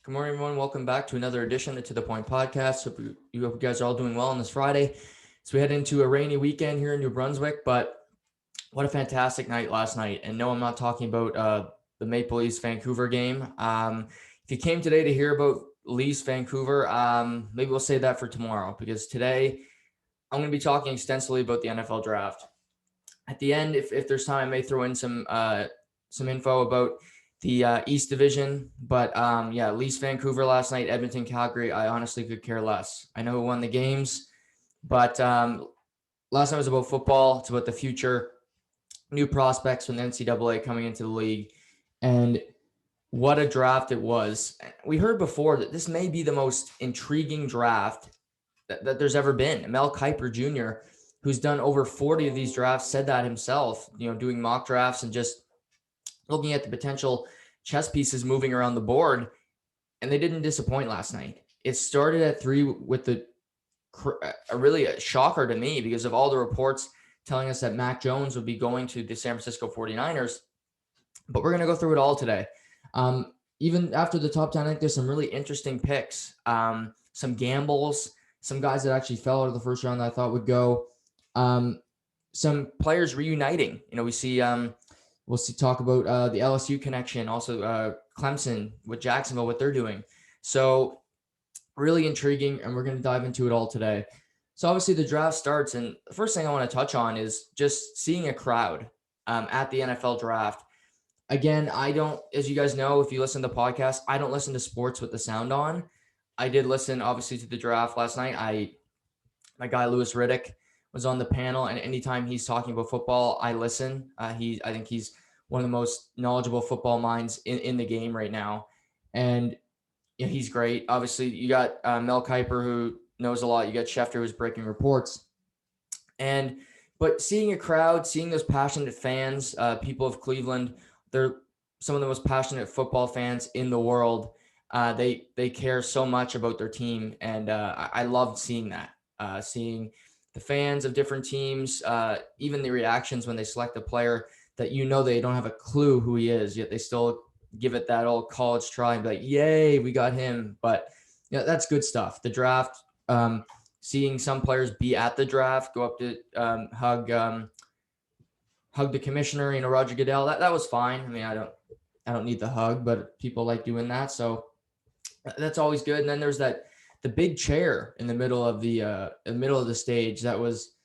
Good morning, everyone. Welcome back to another edition of To The Point podcast. Hope you guys are all doing well on this Friday. So we head into a rainy weekend here in New Brunswick, but what a fantastic night last night. And no, I'm not talking about the Maple Leafs Vancouver game. If you came today to hear about Leafs Vancouver, maybe we'll save that for tomorrow because today I'm going to be talking extensively about the NFL draft. At the end, if there's time, I may throw in some info about the East Division. But Leafs Vancouver last night, Edmonton Calgary. I honestly could care less. I know who won the games, but last night was about football. It's about the future, new prospects from the NCAA coming into the league, and what a draft it was. We heard before that this may be the most intriguing draft that there's ever been. Mel Kiper Jr., who's done over 40 of these drafts, said that himself, doing mock drafts and just looking at the potential chess pieces moving around the board, and they didn't disappoint last night. It started at 3 with a shocker to me because of all the reports telling us that Mac Jones would be going to the San Francisco 49ers. But we're going to go through it all today. Even after the top 10, I think there's some really interesting picks, some gambles, some guys that actually fell out of the first round that I thought would go. Some players reuniting. We'll talk about the LSU connection, also Clemson with Jacksonville, what they're doing. So really intriguing, and we're going to dive into it all today. So obviously the draft starts, and the first thing I want to touch on is just seeing a crowd at the NFL draft. Again, I don't, as you guys know, if you listen to the podcast, I don't listen to sports with the sound on. I did listen, obviously, to the draft last night. My guy Louis Riddick was on the panel, and anytime he's talking about football, I listen. I think he's one of the most knowledgeable football minds in the game right now, and he's great. Obviously, you got Mel Kiper, who knows a lot. You got Schefter, who's breaking reports, but seeing a crowd, seeing those passionate fans, people of Cleveland, they're some of the most passionate football fans in the world. They care so much about their team, and I loved seeing that. Seeing the fans of different teams, even the reactions when they select a player that they don't have a clue who he is, yet they still give it that old college try and be like, "Yay, we got him!" But that's good stuff. The draft, seeing some players be at the draft, go up to hug the commissioner, Roger Goodell. That was fine. I mean, I don't need the hug, but people like doing that, so that's always good. And then there's the big chair in the middle of the stage. That was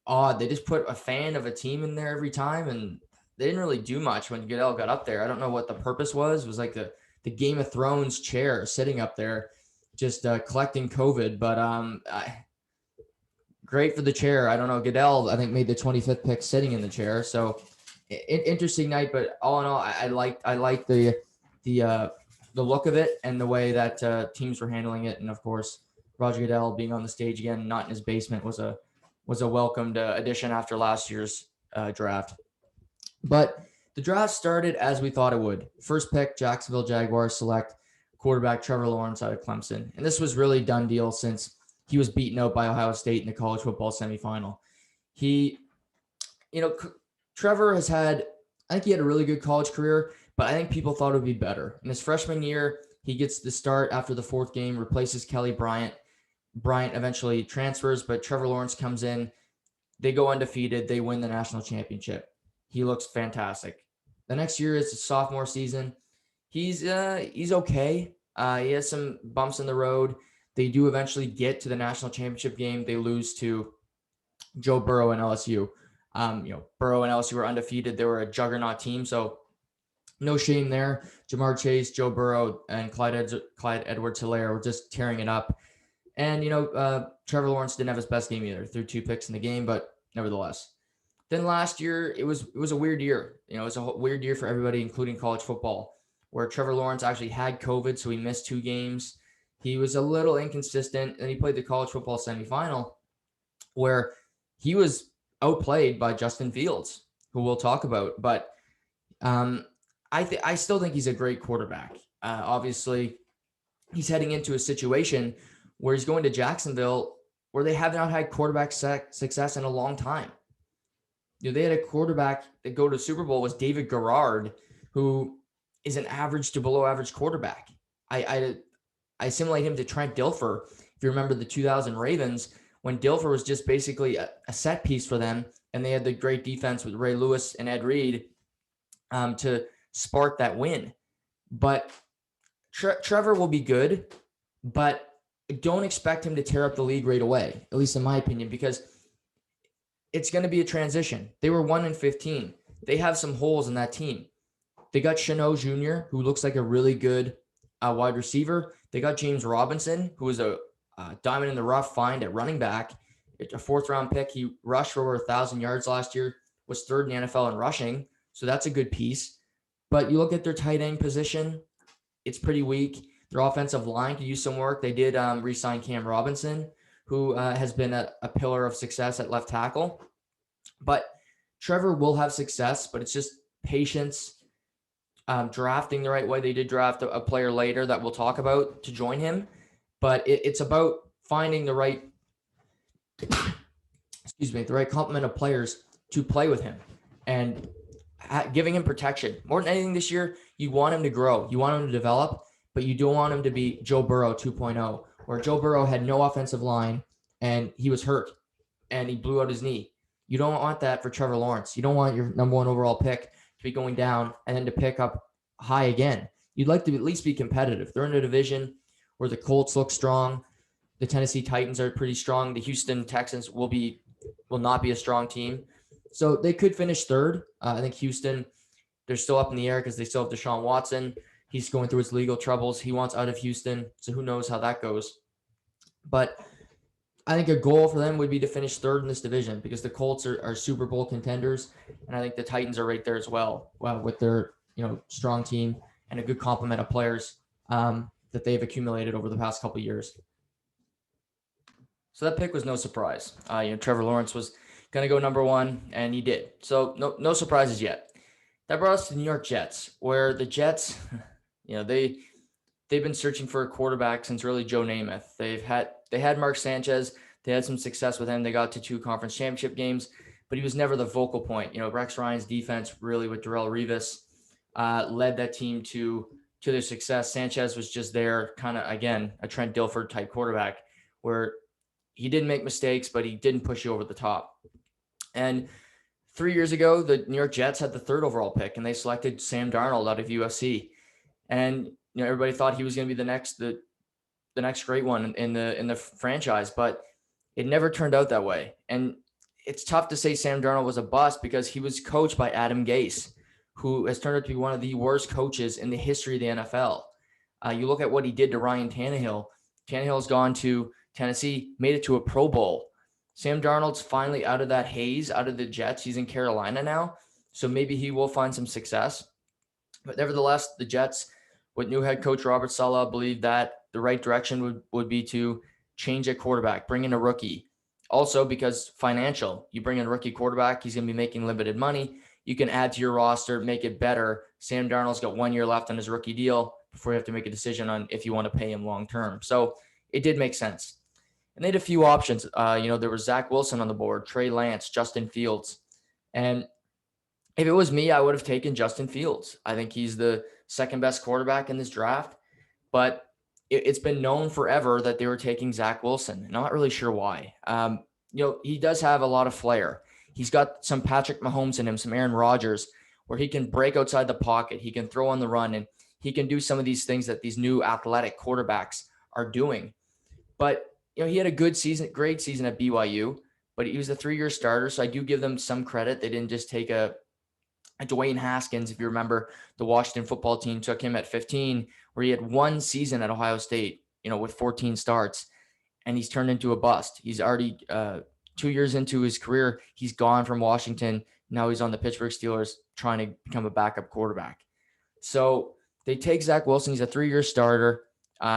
odd. They just put a fan of a team in there every time, and they didn't really do much when Goodell got up there. I don't know what the purpose was. It was like the Game of Thrones chair sitting up there, just collecting COVID. But great for the chair. I don't know. Goodell, I think, made the 25th pick sitting in the chair. So interesting night, but all in all, I liked the look of it and the way that teams were handling it. And of course, Roger Goodell being on the stage again, not in his basement, was a welcomed addition after last year's draft. But the draft started as we thought it would. First pick, Jacksonville Jaguars select quarterback Trevor Lawrence out of Clemson. And this was really done deal since he was beaten out by Ohio State in the college football semifinal. Trevor has had, I think he had a really good college career, but I think people thought it would be better. In his freshman year, he gets the start after the fourth game, replaces Kelly Bryant. Bryant eventually transfers, but Trevor Lawrence comes in. They go undefeated. They win the national championship. He looks fantastic. The next year is his sophomore season. He's okay. He has some bumps in the road. They do eventually get to the national championship game. They lose to Joe Burrow and LSU. Burrow and LSU were undefeated. They were a juggernaut team, so no shame there. Jamar Chase, Joe Burrow, and Clyde Edwards-Helaire were just tearing it up. And, Trevor Lawrence didn't have his best game either. Threw 2 picks in the game, but nevertheless. Then last year, it was a weird year. It was a weird year for everybody, including college football, where Trevor Lawrence actually had COVID, so he missed 2 games. He was a little inconsistent, and he played the college football semifinal, where he was outplayed by Justin Fields, who we'll talk about. But I still think he's a great quarterback. Obviously, he's heading into a situation where he's going to Jacksonville, where they have not had quarterback success in a long time. They had a quarterback that go to Super Bowl was David Garrard, who is an average to below average quarterback. I assimilate him to Trent Dilfer. If you remember the 2000 Ravens, when Dilfer was just basically a set piece for them, and they had the great defense with Ray Lewis and Ed Reed to spark that win. But Trevor will be good, but don't expect him to tear up the league right away, at least in my opinion, because it's going to be a transition. They were 1-15. They have some holes in that team. They got Chanot Jr., who looks like a really good wide receiver. They got James Robinson, who was a diamond in the rough find at running back, a fourth-round pick. He rushed for over 1,000 yards last year, was third in the NFL in rushing, so that's a good piece. But you look at their tight end position, it's pretty weak. Their offensive line could use some work. They did re-sign Cam Robinson, who has been a pillar of success at left tackle. But Trevor will have success, but it's just patience, drafting the right way. They did draft a player later that we'll talk about to join him. But it's about finding the right, the right complement of players to play with him and giving him protection. More than anything this year, you want him to grow. You want him to develop, but you don't want him to be Joe Burrow 2.0, where Joe Burrow had no offensive line and he was hurt and he blew out his knee. You don't want that for Trevor Lawrence. You don't want your number one overall pick to be going down and then to pick up high again. You'd like to at least be competitive. They're in a division where the Colts look strong. The Tennessee Titans are pretty strong. The Houston Texans will not be a strong team. So they could finish third. I think Houston, they're still up in the air because they still have Deshaun Watson. He's going through his legal troubles. He wants out of Houston. So who knows how that goes. But I think a goal for them would be to finish third in this division because the Colts are Super Bowl contenders. And I think the Titans are right there as well with their strong team and a good complement of players that they've accumulated over the past couple of years. So that pick was no surprise. Trevor Lawrence was going to go number one, and he did. So no surprises yet. That brought us to the New York Jets, where the Jets, they've been searching for a quarterback since really Joe Namath. They had Mark Sanchez. They had some success with him. They got to 2 conference championship games, but he was never the focal point. Rex Ryan's defense, really with Darrelle Revis, led that team to their success. Sanchez was just there, kind of, again, a Trent Dilfer type quarterback where he didn't make mistakes, but he didn't push you over the top. And 3 years ago, the New York Jets had the 3rd overall pick, and they selected Sam Darnold out of USC. And everybody thought he was going to be the next great one in the franchise, but it never turned out that way. And it's tough to say Sam Darnold was a bust because he was coached by Adam Gase, who has turned out to be one of the worst coaches in the history of the NFL. You look at what he did to Ryan Tannehill. Tannehill's gone to Tennessee, made it to a Pro Bowl. Sam Darnold's finally out of that haze, out of the Jets. He's in Carolina now, so maybe he will find some success. But nevertheless, the Jets, with new head coach Robert Saleh, believe that the right direction would be to change at quarterback, bring in a rookie. Also, because financial, you bring in a rookie quarterback, he's going to be making limited money. You can add to your roster, make it better. Sam Darnold's got 1 year left on his rookie deal before you have to make a decision on if you want to pay him long term. So it did make sense. And they had a few options. There was Zach Wilson on the board, Trey Lance, Justin Fields. And if it was me, I would have taken Justin Fields. I think he's the second best quarterback in this draft. But it's been known forever that they were taking Zach Wilson. Not really sure why. He does have a lot of flair. He's got some Patrick Mahomes in him, some Aaron Rodgers, where he can break outside the pocket. He can throw on the run, and he can do some of these things that these new athletic quarterbacks are doing. But he had a great season at BYU, but he was a 3-year starter. So I do give them some credit. They didn't just take a Dwayne Haskins. If you remember, the Washington football team took him at 15, where he had 1 season at Ohio State, with 14 starts, and he's turned into a bust. He's already 2 years into his career. He's gone from Washington. Now he's on the Pittsburgh Steelers trying to become a backup quarterback. So they take Zach Wilson. He's a 3-year starter.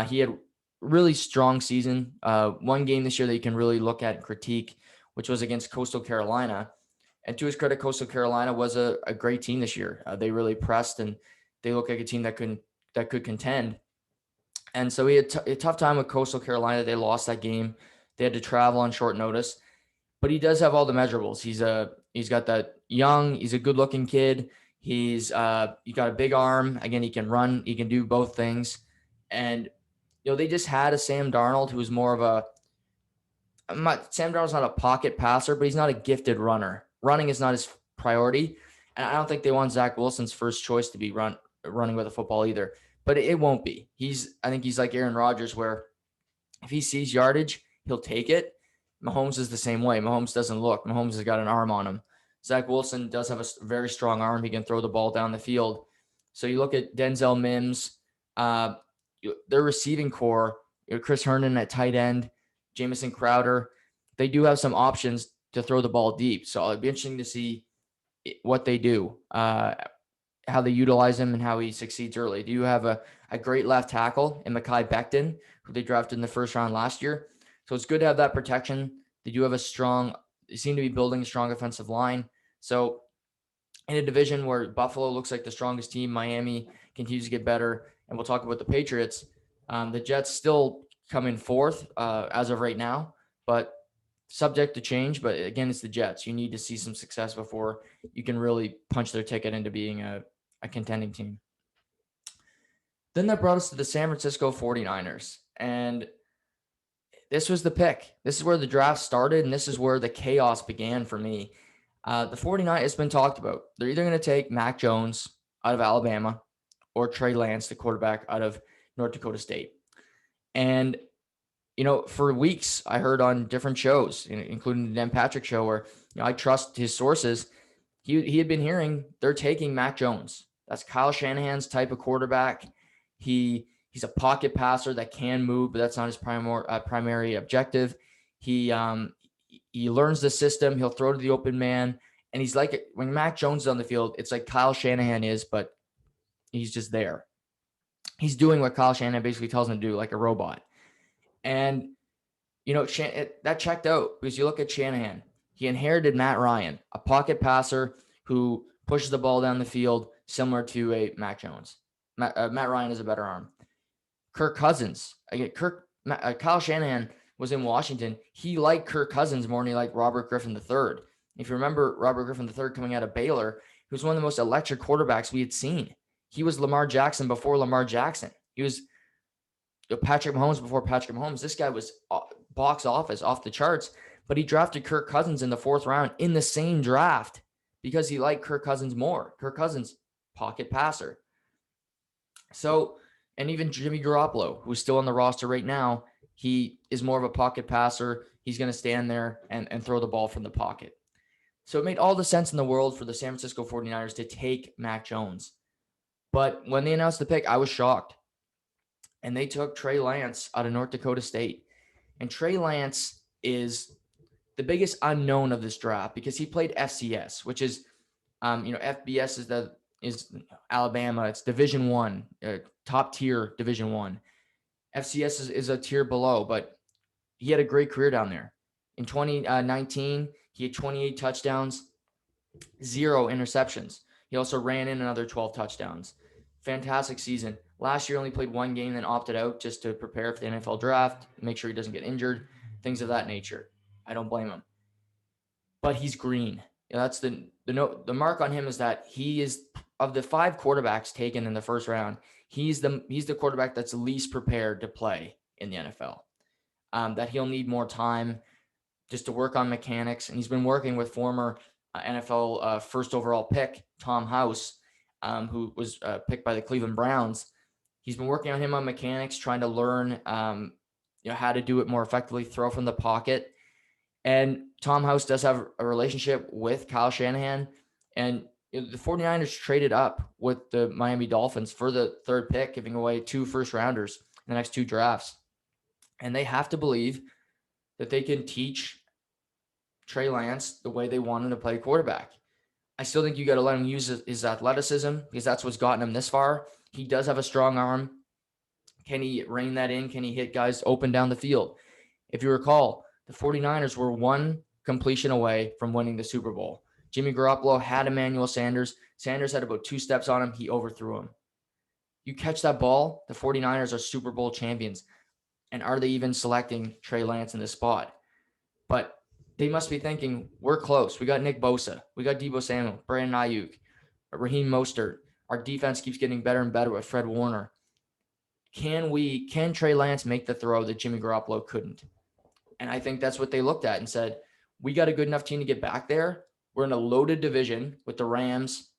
He had really strong season. 1 game this year that you can really look at and critique, which was against Coastal Carolina. And to his credit, Coastal Carolina was a great team this year. They really pressed, and they look like a team that could contend. And so he had a tough time with Coastal Carolina. They lost that game. They had to travel on short notice. But he does have all the measurables. He's got that young. He's a good-looking kid. He's got a big arm. Again, he can run. He can do both things. And, they just had a Sam Darnold who was more of Sam Darnold's not a pocket passer, but he's not a gifted runner. Running is not his priority. And I don't think they want Zach Wilson's first choice to be running with a football either. But it won't be. I think he's like Aaron Rodgers, where if he sees yardage, he'll take it. Mahomes is the same way. Mahomes doesn't look. Mahomes has got an arm on him. Zach Wilson does have a very strong arm. He can throw the ball down the field. So you look at Denzel Mims, their receiving core, Chris Herndon at tight end, Jamison Crowder. They do have some options to throw the ball deep. So it'd be interesting to see what they do, how they utilize him and how he succeeds early. Do you have a great left tackle in Mekhi Becton, who they drafted in the first round last year? So it's good to have that protection. They do have they seem to be building a strong offensive line. So in a division where Buffalo looks like the strongest team, Miami continues to get better, and we'll talk about the Patriots. The Jets still come in fourth as of right now, but subject to change. But again, it's the Jets. You need to see some success before you can really punch their ticket into being a contending team. Then that brought us to the San Francisco 49ers. And this was the pick. This is where the draft started, and this is where the chaos began for me. The 49ers, it's been talked about. They're either going to take Mac Jones out of Alabama or Trey Lance, the quarterback out of North Dakota State. And, for weeks, I heard on different shows, including the Dan Patrick show, where I trust his sources. He had been hearing they're taking Mac Jones. That's Kyle Shanahan's type of quarterback. He's a pocket passer that can move, but that's not his primary objective. He learns the system. He'll throw to the open man. And he's like, when Mac Jones is on the field, it's like Kyle Shanahan is, but he's just there. He's doing what Kyle Shanahan basically tells him to do, like a robot. And, that checked out because you look at Shanahan. He inherited Matt Ryan, a pocket passer who pushes the ball down the field, similar to a Mac Jones. Matt Ryan has a better arm. Kirk Cousins. Again, Kyle Shanahan was in Washington. He liked Kirk Cousins more than he liked Robert Griffin III. If you remember Robert Griffin III coming out of Baylor, he was one of the most electric quarterbacks we had seen. He was Lamar Jackson before Lamar Jackson. He was Patrick Mahomes before Patrick Mahomes. This guy was box office off the charts, but he drafted Kirk Cousins in the 4th round in the same draft because he liked Kirk Cousins more. Kirk Cousins, pocket passer. So, and even Jimmy Garoppolo, who's still on the roster right now, he is more of a pocket passer. He's going to stand there and throw the ball from the pocket. So it made all the sense in the world for the San Francisco 49ers to take Mac Jones. But when they announced the pick, I was shocked. And they took Trey Lance out of North Dakota State. And Trey Lance is the biggest unknown of this draft because he played FCS, which is, FBS is Alabama. It's Division I, top tier Division I. FCS is a tier below, but he had a great career down there. In 2019, he had 28 touchdowns, 0 interceptions. He also ran in another 12 touchdowns. Fantastic season. Last year only played 1 game, then opted out just to prepare for the NFL draft, make sure he doesn't get injured, things of that nature. I don't blame him. But he's green. That's the mark on him is that he is, of the 5 quarterbacks taken in the first round, he's the quarterback that's least prepared to play in the NFL. That he'll need more time just to work on mechanics. And he's been working with former NFL first overall pick, Tom House, who was picked by the Cleveland Browns. He's been working on him on mechanics, trying to learn how to do it more effectively, throw from the pocket. And Tom House does have a relationship with Kyle Shanahan. And the 49ers traded up with the Miami Dolphins for the 3rd pick, giving away 2 first-rounders in the next 2 drafts. And they have to believe that they can teach Trey Lance the way they want him to play quarterback. I still think you got to let him use his athleticism because that's what's gotten him this far. He does have a strong arm. Can he rein that in? Can he hit guys open down the field? If you recall, the 49ers were 1 completion away from winning the Super Bowl. Jimmy Garoppolo had Emmanuel Sanders. Sanders had about 2 steps on him. He overthrew him. You catch that ball, the 49ers are Super Bowl champions. And are they even selecting Trey Lance in this spot? But they must be thinking, we're close. We got Nick Bosa. We got Deebo Samuel, Brandon Ayuk, Raheem Mostert. Our defense keeps getting better and better with Fred Warner. can Trey Lance make the throw that Jimmy Garoppolo couldn't? And I think that's what they looked at and said, we got a good enough team to get back there. We're in a loaded division with the Rams,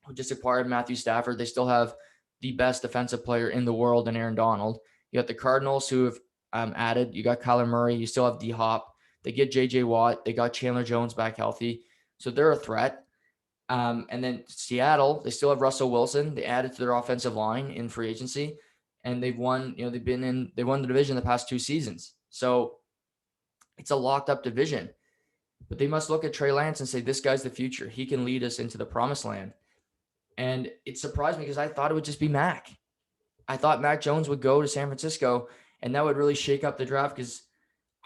who just acquired Matthew Stafford. They still have the best defensive player in the world in Aaron Donald. You got the Cardinals, who have added. You got Kyler Murray. You still have D-Hop. They get J.J. Watt. They got Chandler Jones back healthy. So they're a threat. And then Seattle, they still have Russell Wilson. They added to their offensive line in free agency. And they've won, they won the division the past 2 seasons. So it's a locked up division. But they must look at Trey Lance and say, this guy's the future. He can lead us into the promised land. And it surprised me because I thought it would just be Mac. I thought Mac Jones would go to San Francisco, and that would really shake up the draft because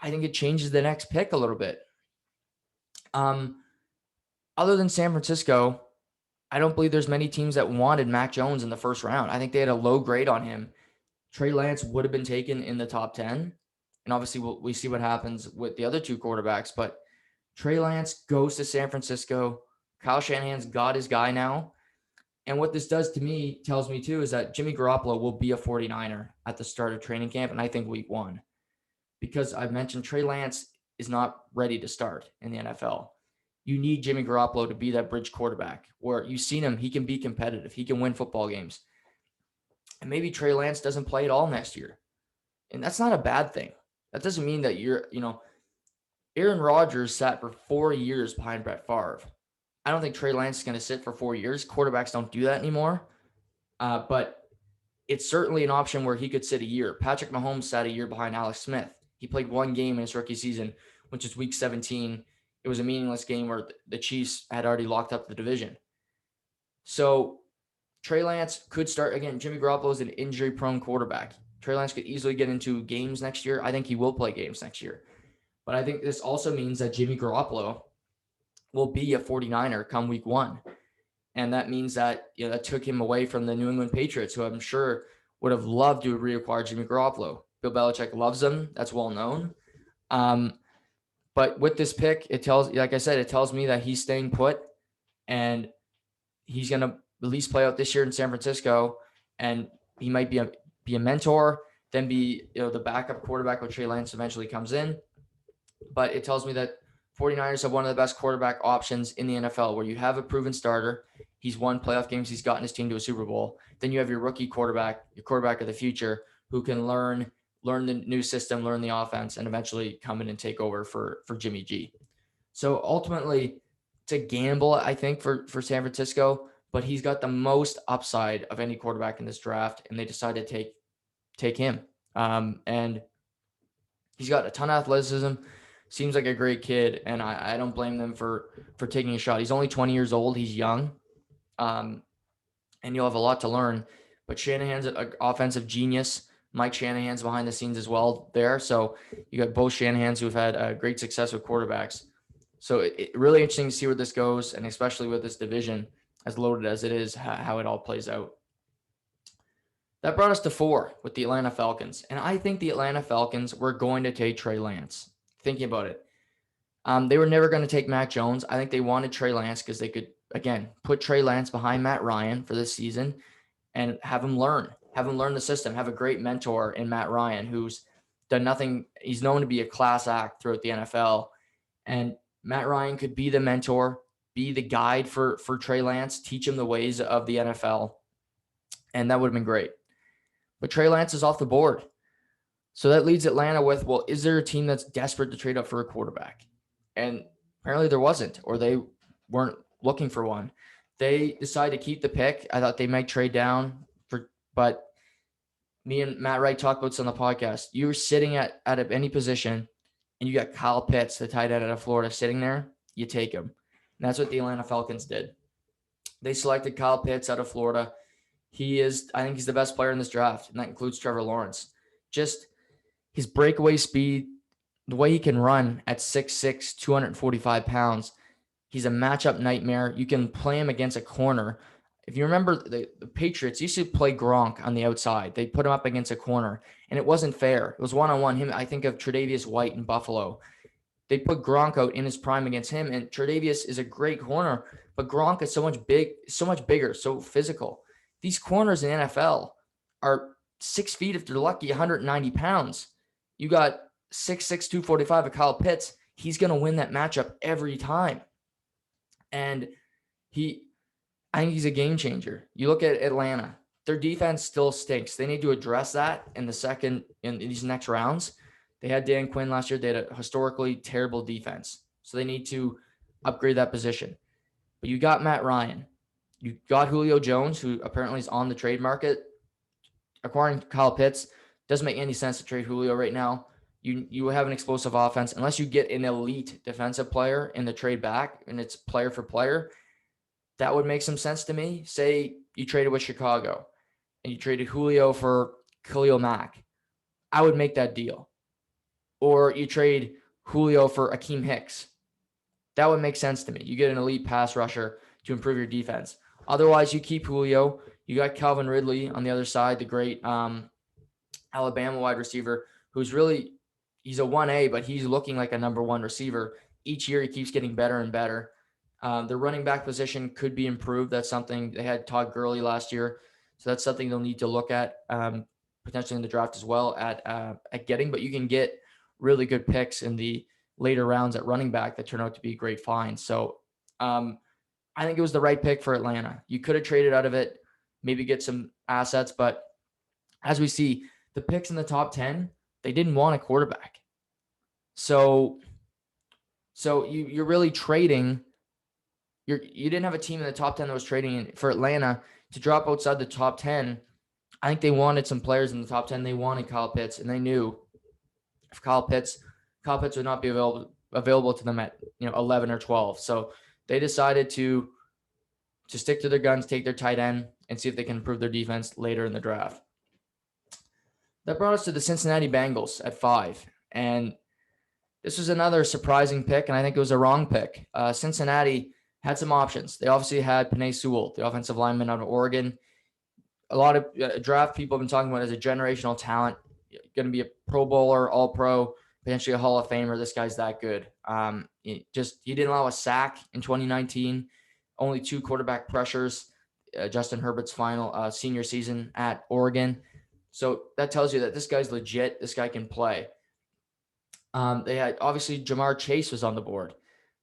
I think it changes the next pick a little bit. Other than San Francisco, I don't believe there's many teams that wanted Mac Jones in the first round. I think they had a low grade on him. Trey Lance would have been taken in the top 10. And obviously we see what happens with the other 2 quarterbacks, but Trey Lance goes to San Francisco. Kyle Shanahan's got his guy now. And what this does to me, tells me too, is that Jimmy Garoppolo will be a 49er at the start of training camp, and I think week 1. Because I've mentioned Trey Lance is not ready to start in the NFL. You need Jimmy Garoppolo to be that bridge quarterback where you've seen him, he can be competitive. He can win football games. And maybe Trey Lance doesn't play at all next year. And that's not a bad thing. That doesn't mean that Aaron Rodgers sat for 4 years behind Brett Favre. I don't think Trey Lance is going to sit for 4 years. Quarterbacks don't do that anymore. But it's certainly an option where he could sit a year. Patrick Mahomes sat a year behind Alex Smith. He played 1 game in his rookie season, which is week 17. It was a meaningless game where the Chiefs had already locked up the division. So Trey Lance could start again. Jimmy Garoppolo is an injury-prone quarterback. Trey Lance could easily get into games next year. I think he will play games next year. But I think this also means that Jimmy Garoppolo will be a 49er come week 1. And that means that, that took him away from the New England Patriots, who I'm sure would have loved to reacquire Jimmy Garoppolo. Bill Belichick loves him. That's well known. But with this pick, it tells me that he's staying put and he's going to at least play out this year in San Francisco. And he might be a mentor, then be, the backup quarterback when Trey Lance eventually comes in. But it tells me that 49ers have one of the best quarterback options in the NFL, where you have a proven starter. He's won playoff games. He's gotten his team to a Super Bowl. Then you have your rookie quarterback, your quarterback of the future, who can learn the new system, learn the offense, and eventually come in and take over for Jimmy G. So ultimately, it's a gamble, I think, for San Francisco, but he's got the most upside of any quarterback in this draft, and they decided to take him. And he's got a ton of athleticism. Seems like a great kid, and I don't blame them for taking a shot. He's only 20 years old. He's young, and you'll have a lot to learn. But Shanahan's an offensive genius. Mike Shanahan's behind the scenes as well there. So you got both Shanahans who have had great success with quarterbacks. So it really interesting to see where this goes, and especially with this division, as loaded as it is, how it all plays out. That brought us to 4 with the Atlanta Falcons. And I think the Atlanta Falcons were going to take Trey Lance. Thinking about it. They were never going to take Mac Jones. I think they wanted Trey Lance because they could, again, put Trey Lance behind Matt Ryan for this season and have him learn the system, have a great mentor in Matt Ryan, who's done nothing. He's known to be a class act throughout the NFL. And Matt Ryan could be the mentor, be the guide for Trey Lance, teach him the ways of the NFL. And that would have been great. But Trey Lance is off the board. So that leads Atlanta with, well, is there a team that's desperate to trade up for a quarterback? And apparently there wasn't, or they weren't looking for one. They decided to keep the pick. I thought they might trade down, but me and Matt Wright talked about this on the podcast. You were sitting at any position, and you got Kyle Pitts, the tight end out of Florida, sitting there. You take him. And that's what the Atlanta Falcons did. They selected Kyle Pitts out of Florida. I think he's the best player in this draft, and that includes Trevor Lawrence. Just his breakaway speed, the way he can run at 6'6", 245 pounds, he's a matchup nightmare. You can play him against a corner. If you remember, the Patriots used to play Gronk on the outside. They put him up against a corner, and it wasn't fair. It was one-on-one. I think of Tre'Davious White in Buffalo. They put Gronk out in his prime against him, and Tre'Davious is a great corner, but Gronk is so much bigger, so physical. These corners in the NFL are 6 feet if they're lucky, 190 pounds. You got 6'6", 245 of Kyle Pitts. He's going to win that matchup every time. And I think he's a game changer. You look at Atlanta, their defense still stinks. They need to address that in these next rounds. They had Dan Quinn last year. They had a historically terrible defense. So they need to upgrade that position. But you got Matt Ryan. You got Julio Jones, who apparently is on the trade market. Acquiring Kyle Pitts doesn't make any sense to trade Julio right now. You have an explosive offense. Unless you get an elite defensive player in the trade back, and it's player for player, that would make some sense to me. Say you traded with Chicago and you traded Julio for Khalil Mack. I would make that deal. Or you trade Julio for Akeem Hicks. That would make sense to me. You get an elite pass rusher to improve your defense. Otherwise, you keep Julio. You got Calvin Ridley on the other side, the great Alabama wide receiver, he's a 1A, but he's looking like a number one receiver. Each year he keeps getting better and better. The running back position could be improved. That's something they had Todd Gurley last year. So that's something they'll need to look at potentially in the draft as well at getting. But you can get really good picks in the later rounds at running back that turn out to be great finds. So I think it was the right pick for Atlanta. You could have traded out of it, maybe get some assets. But as we see, the picks in the top 10, they didn't want a quarterback. So you're really trading. You didn't have a team in the top 10 that was trading for Atlanta to drop outside the top 10. I think they wanted some players in the top 10. They wanted Kyle Pitts, and they knew if Kyle Pitts would not be available to them at 11 or 12. So they decided to stick to their guns, take their tight end, and see if they can improve their defense later in the draft. That brought us to the Cincinnati Bengals at 5. And this was another surprising pick, and I think it was a wrong pick. Cincinnati had some options. They obviously had Penei Sewell, the offensive lineman out of Oregon. A lot of draft people have been talking about as a generational talent, going to be a Pro Bowler, All-Pro, potentially a Hall of Famer. This guy's that good. He didn't allow a sack in 2019. Only 2 quarterback pressures. Justin Herbert's final senior season at Oregon. So that tells you that this guy's legit. This guy can play. They had, obviously, Jamar Chase was on the board,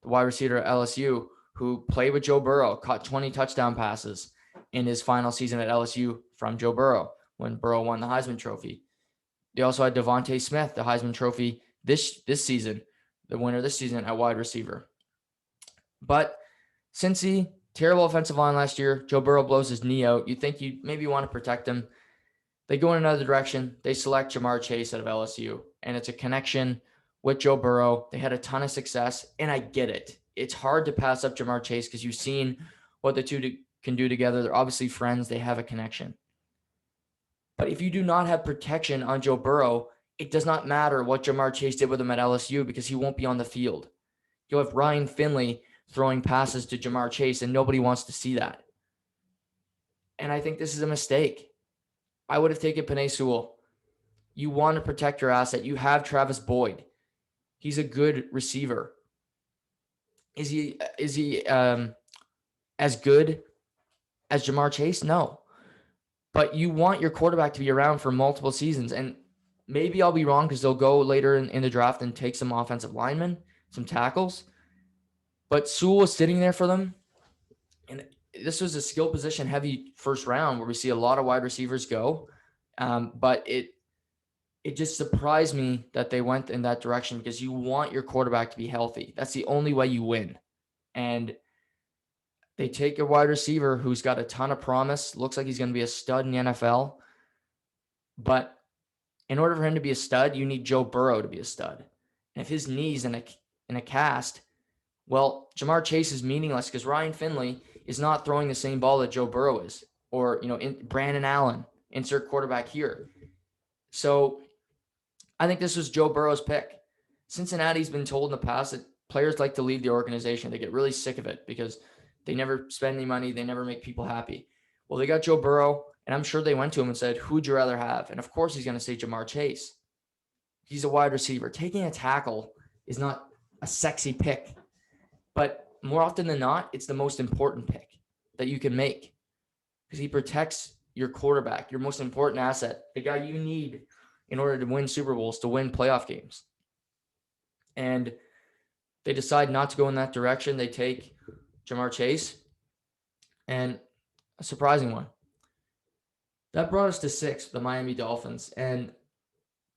the wide receiver at LSU, who played with Joe Burrow, caught 20 touchdown passes in his final season at LSU from Joe Burrow when Burrow won the Heisman Trophy. They also had Devante Smith, the Heisman Trophy this season, the winner this season at wide receiver. But Cincy, terrible offensive line last year. Joe Burrow blows his knee out. You think you maybe want to protect him. They go in another direction. They select Jamar Chase out of LSU, and it's a connection with Joe Burrow. They had a ton of success, and I get it. It's hard to pass up Jamar Chase because you've seen what the two can do together. They're obviously friends. They have a connection. But if you do not have protection on Joe Burrow, it does not matter what Jamar Chase did with him at LSU because he won't be on the field. You'll have Ryan Finley throwing passes to Jamar Chase, and nobody wants to see that. And I think this is a mistake. I would have taken Penei Sewell. You want to protect your asset. You have Travis Boyd. He's a good receiver. Is he as good as Jamar Chase? No. But you want your quarterback to be around for multiple seasons. And maybe I'll be wrong because they'll go later in the draft and take some offensive linemen, some tackles. But Sewell was sitting there for them. And this was a skill position heavy first round where we see a lot of wide receivers go. But it just surprised me that they went in that direction because you want your quarterback to be healthy. That's the only way you win. And they take a wide receiver who's got a ton of promise, looks like he's going to be a stud in the NFL. But in order for him to be a stud, you need Joe Burrow to be a stud. And if his knee's in a cast, well, Jamar Chase is meaningless because Ryan Finley is not throwing the same ball that Joe Burrow is. Or, Brandon Allen, insert quarterback here. So I think this was Joe Burrow's pick. Cincinnati's been told in the past that players like to leave the organization. They get really sick of it because they never spend any money. They never make people happy. Well, they got Joe Burrow, and I'm sure they went to him and said, who'd you rather have? And of course he's going to say Jamar Chase. He's a wide receiver. Taking a tackle is not a sexy pick, but more often than not, it's the most important pick that you can make because he protects your quarterback, your most important asset, the guy you need in order to win Super Bowls, to win playoff games. And they decide not to go in that direction. They take Ja'Marr Chase, and a surprising one. That brought us to 6, the Miami Dolphins. And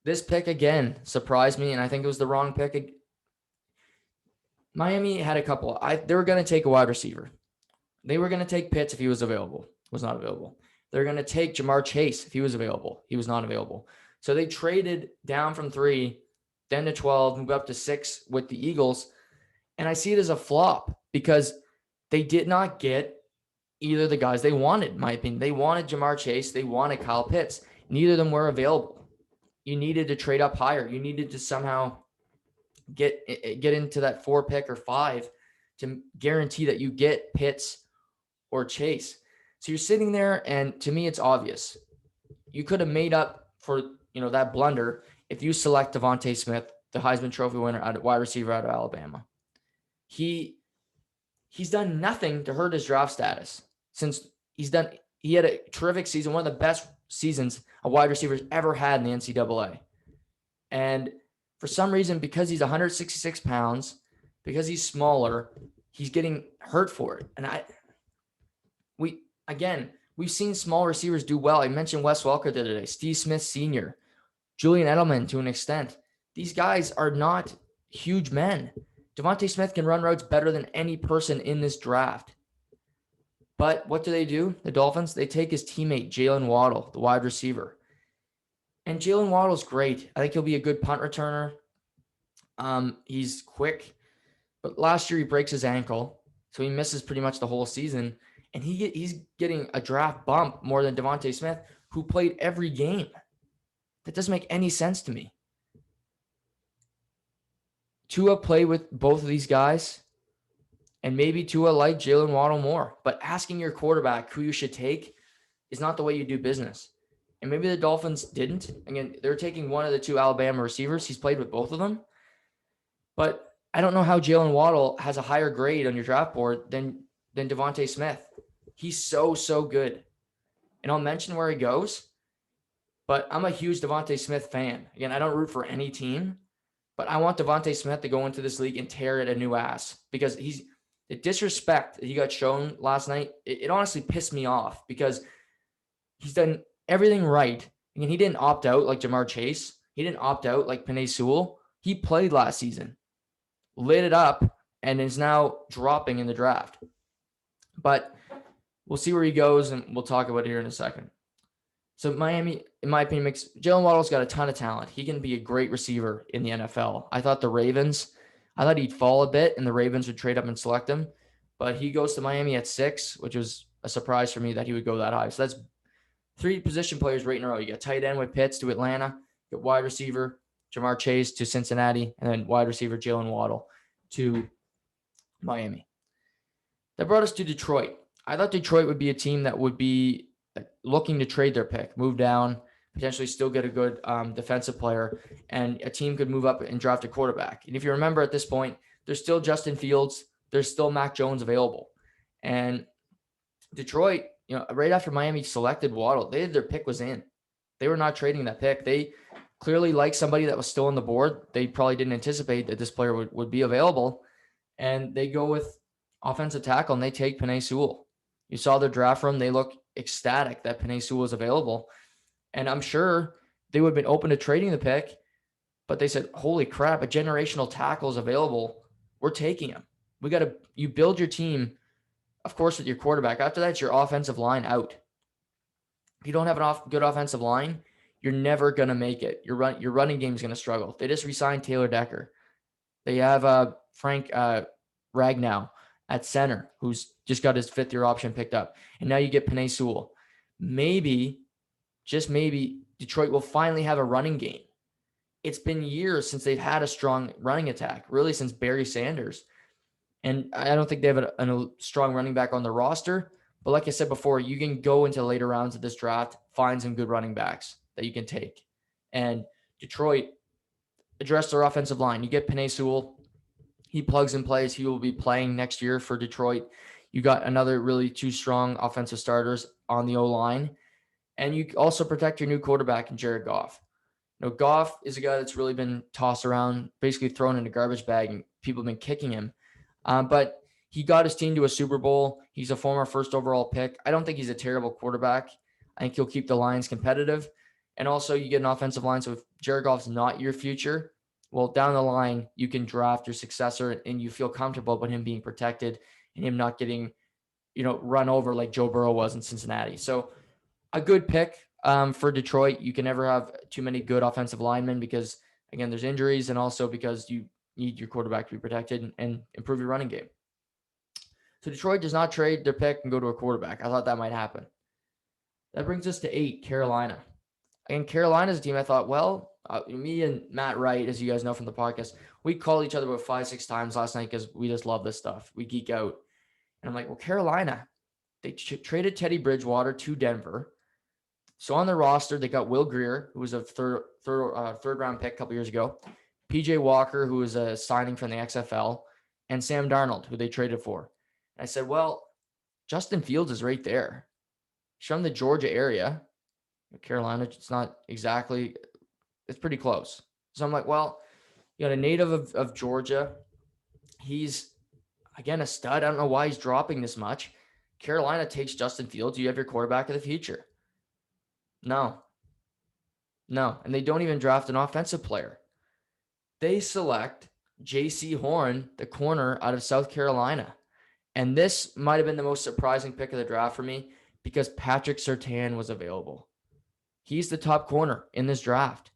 this pick, again, surprised me, and I think it was the wrong pick. Miami had a couple. They were going to take a wide receiver. They were going to take Pitts if he was available. Was not available. They're going to take Ja'Marr Chase if he was available. He was not available. So they traded down from 3, then to 12, moved up to 6 with the Eagles. And I see it as a flop because they did not get either of the guys they wanted, in my opinion. They wanted Ja'Marr Chase. They wanted Kyle Pitts. Neither of them were available. You needed to trade up higher. You needed to somehow get into that 4 pick or 5 to guarantee that you get Pitts or Chase. So you're sitting there, and to me, it's obvious. You could have made up for, that blunder if you select Devante Smith, the Heisman Trophy winner, at wide receiver out of Alabama. He's done nothing to hurt his draft status since he had a terrific season, one of the best seasons a wide receiver's ever had in the NCAA. And for some reason, because he's 166 pounds, because he's smaller, he's getting hurt for it. And we've seen small receivers do well. I mentioned Wes Welker the other day, Steve Smith Sr., Julian Edelman to an extent. These guys are not huge men. Devante Smith can run routes better than any person in this draft. But what do? The Dolphins, they take his teammate, Jalen Waddle, the wide receiver. And Jalen Waddle's great. I think he'll be a good punt returner. He's quick. But last year he breaks his ankle, so he misses pretty much the whole season. And he's getting a draft bump more than Devante Smith, who played every game. That doesn't make any sense to me. Tua played with both of these guys, and maybe Tua liked Jalen Waddle more. But asking your quarterback who you should take is not the way you do business. And maybe the Dolphins didn't. Again, they're taking one of the 2 Alabama receivers. He's played with both of them. But I don't know how Jalen Waddle has a higher grade on your draft board than Devante Smith. He's so good. And I'll mention where he goes, but I'm a huge Devante Smith fan. Again, I don't root for any team, but I want Devante Smith to go into this league and tear it a new ass, because the disrespect that he got shown last night, it honestly pissed me off, because he's done everything right. Again, he didn't opt out like Ja'Marr Chase. He didn't opt out like Penei Sewell. He played last season, lit it up, and is now dropping in the draft. But we'll see where he goes, and we'll talk about it here in a second. So Miami, in my opinion, Jalen Waddle's got a ton of talent. He can be a great receiver in the NFL. I thought he'd fall a bit, and the Ravens would trade up and select him. But he goes to Miami at 6, which was a surprise for me that he would go that high. So that's 3 position players right in a row. You got tight end with Pitts to Atlanta, you got wide receiver Ja'Marr Chase to Cincinnati, and then wide receiver Jalen Waddle to Miami. That brought us to Detroit. I thought Detroit would be a team that would be looking to trade their pick, move down, potentially still get a good defensive player, and a team could move up and draft a quarterback. And if you remember at this point, there's still Justin Fields, there's still Mac Jones available. And Detroit, right after Miami selected Waddle, their pick was in. They were not trading that pick. They clearly liked somebody that was still on the board. They probably didn't anticipate that this player would be available. And they go with offensive tackle, and they take Penei Sewell. You saw their draft room. They look ecstatic that Penei Sewell was available. And I'm sure they would have been open to trading the pick, but they said, holy crap, a generational tackle is available. We're taking him. You build your team, of course, with your quarterback. After that, it's your offensive line out. If you don't have a good offensive line, you're never going to make it. Your running game is going to struggle. They just re-signed Taylor Decker. They have Frank Ragnow at center, who's just got his 5th-year option picked up. And now you get Penei Sewell. Maybe, just maybe, Detroit will finally have a running game. It's been years since they've had a strong running attack, really since Barry Sanders. And I don't think they have a strong running back on the roster. But like I said before, you can go into later rounds of this draft, find some good running backs that you can take. And Detroit address their offensive line. You get Penei Sewell. He plugs and plays. He will be playing next year for Detroit. You got another really 2 strong offensive starters on the O-line. And you also protect your new quarterback in Jared Goff. Goff is a guy that's really been tossed around, basically thrown in a garbage bag, and people have been kicking him. But he got his team to a Super Bowl. He's a former first overall pick. I don't think he's a terrible quarterback. I think he'll keep the Lions competitive. And also, you get an offensive line. So if Jared Goff's not your future, well, down the line, you can draft your successor and you feel comfortable about him being protected and him not getting, run over like Joe Burrow was in Cincinnati. So a good pick for Detroit. You can never have too many good offensive linemen because, again, there's injuries and also because you need your quarterback to be protected and improve your running game. So Detroit does not trade their pick and go to a quarterback. I thought that might happen. That brings us to 8, Carolina. And Carolina's team, I thought, me and Matt Wright, as you guys know from the podcast, we called each other about 5-6 times last night because we just love this stuff. We geek out. And I'm like, well, Carolina, they traded Teddy Bridgewater to Denver. So on their roster, they got Will Grier, who was a third round pick a couple years ago, PJ Walker, who was a signing from the XFL, and Sam Darnold, who they traded for. And I said, well, Justin Fields is right there. He's from the Georgia area. Carolina, it's not exactly, it's pretty close. So I'm like, well, you got a native of Georgia. He's, again, a stud. I don't know why he's dropping this much. Carolina takes Justin Fields. You have your quarterback of the future. No. And they don't even draft an offensive player. They select J.C. Horn, the corner out of South Carolina. And this might have been the most surprising pick of the draft for me because Patrick Surtain was available. He's the top corner in this draft.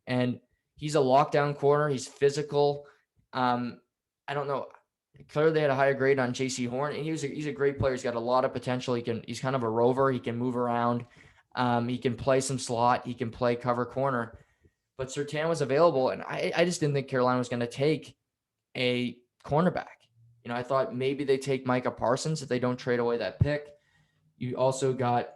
And he's a lockdown corner. He's physical. I don't know. Clearly, they had a higher grade on J.C. Horn, and he's a great player. He's got a lot of potential. He's kind of a rover. He can move around. He can play some slot. He can play cover corner. But Surtain was available, and I just didn't think Carolina was going to take a cornerback. I thought maybe they take Micah Parsons if they don't trade away that pick. You also got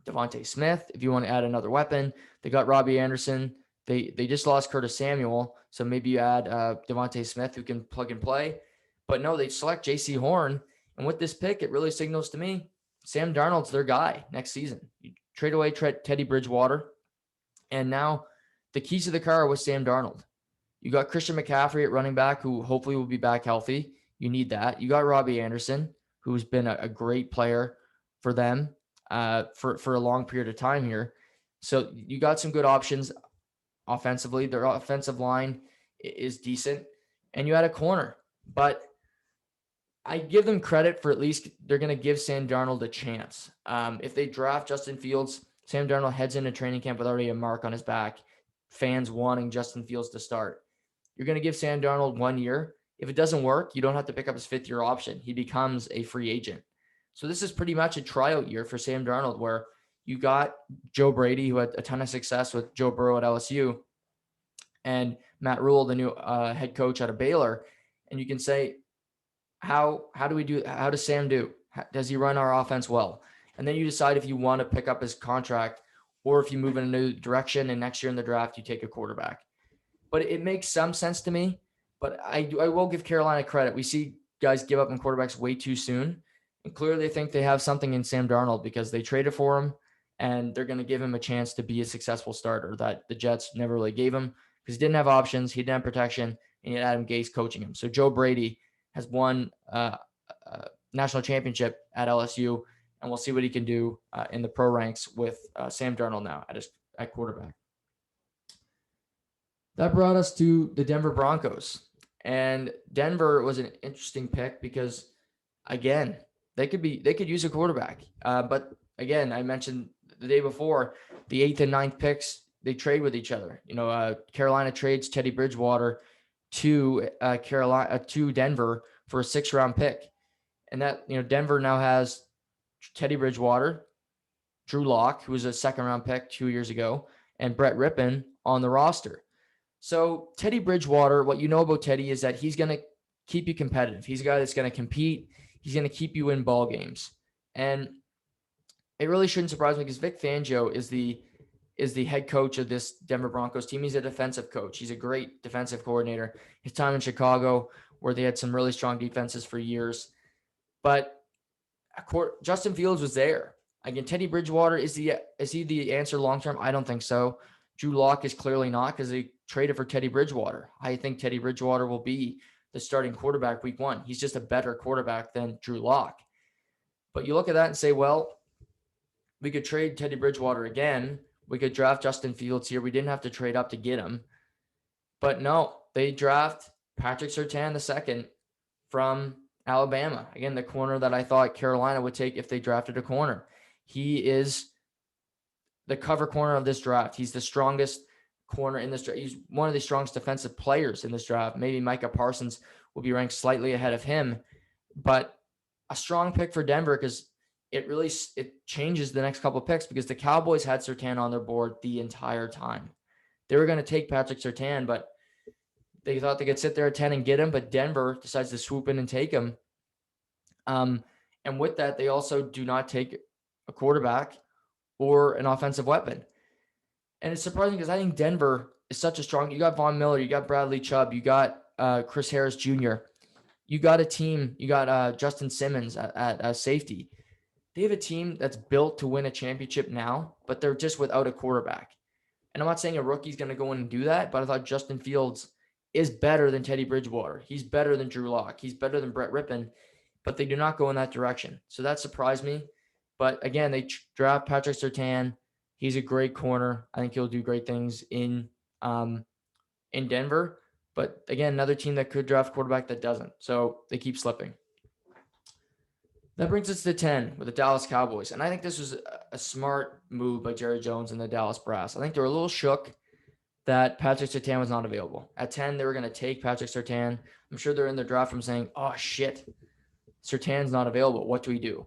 Devante Smith if you want to add another weapon. They got Robbie Anderson. They just lost Curtis Samuel, so maybe you add Devante Smith who can plug and play. But no, they select J.C. Horn, and with this pick, it really signals to me Sam Darnold's their guy next season. You trade away Teddy Bridgewater, and now the keys to the car with Sam Darnold. You got Christian McCaffrey at running back, who hopefully will be back healthy. You need that. You got Robbie Anderson, who's been a great player for them for a long period of time here. So you got some good options offensively. Their offensive line is decent, and you had a corner. But I give them credit for at least they're going to give Sam Darnold a chance. If they draft Justin Fields, Sam Darnold heads into training camp with already a mark on his back, fans wanting Justin Fields to start. You're going to give Sam Darnold 1 year. If it doesn't work, you don't have to pick up his 5th-year option. He becomes a free agent. So this is pretty much a tryout year for Sam Darnold where you got Joe Brady, who had a ton of success with Joe Burrow at LSU, and Matt Rule, the new head coach out of Baylor. And you can say, how does Sam do? Does he run our offense well? And then you decide if you want to pick up his contract or if you move in a new direction and next year in the draft, you take a quarterback. But it makes some sense to me. But I will give Carolina credit. We see guys give up on quarterbacks way too soon. And clearly they think they have something in Sam Darnold because they traded for him and they're going to give him a chance to be a successful starter that the Jets never really gave him because he didn't have options. He didn't have protection, and he had Adam Gase coaching him. So Joe Brady has won a national championship at LSU, and we'll see what he can do in the pro ranks with Sam Darnold now at quarterback. That brought us to the Denver Broncos. And Denver was an interesting pick because, again, they could use a quarterback. But again, I mentioned the day before, the 8th and 9th picks, they trade with each other. Carolina trades Teddy Bridgewater to Denver for a 6th-round pick. And that, Denver now has Teddy Bridgewater, Drew Lock, who was a 2nd-round pick 2 years ago, and Brett Rippon on the roster. So Teddy Bridgewater, what you know about Teddy is that he's going to keep you competitive. He's a guy that's going to compete. He's going to keep you in ball games. And it really shouldn't surprise me because Vic Fangio is the head coach of this Denver Broncos team. He's a defensive coach. He's a great defensive coordinator. His time in Chicago, where they had some really strong defenses for years. But Justin Fields was there. Again, Teddy Bridgewater, is he the answer long-term? I don't think so. Drew Lock is clearly not, because they traded for Teddy Bridgewater. I think Teddy Bridgewater will be the starting quarterback week 1. He's just a better quarterback than Drew Lock. But you look at that and say, well, we could trade Teddy Bridgewater again. We could draft Justin Fields here. We didn't have to trade up to get him. But no, they draft Patrick Surtain II from Alabama. Again, the corner that I thought Carolina would take if they drafted a corner. He is the cover corner of this draft. He's the strongest corner in this draft. He's one of the strongest defensive players in this draft. Maybe Micah Parsons will be ranked slightly ahead of him, but a strong pick for Denver, because it changes the next couple of picks, because the Cowboys had Surtain on their board the entire time. They were going to take Patrick Surtain, but they thought they could sit there at 10 and get him, but Denver decides to swoop in and take him. And with that, they also do not take a quarterback or an offensive weapon. And it's surprising, because I think Denver is such a strong – you got Von Miller, you got Bradley Chubb, you got Chris Harris Jr., you got a team, you got Justin Simmons at safety. They have a team that's built to win a championship now, but they're just without a quarterback. And I'm not saying a rookie's going to go in and do that, but I thought Justin Fields is better than Teddy Bridgewater. He's better than Drew Lock. He's better than Brett Rippon, but they do not go in that direction. So that surprised me. But again, they draft Patrick Surtain. He's a great corner. I think he'll do great things in Denver. But again, another team that could draft quarterback that doesn't. So they keep slipping. That brings us to 10 with the Dallas Cowboys. And I think this was a smart move by Jerry Jones and the Dallas Brass. I think they were a little shook that Patrick Surtain was not available. At 10, they were going to take Patrick Surtain. I'm sure they're in the draft room saying, oh, shit, Surtain's not available. What do we do?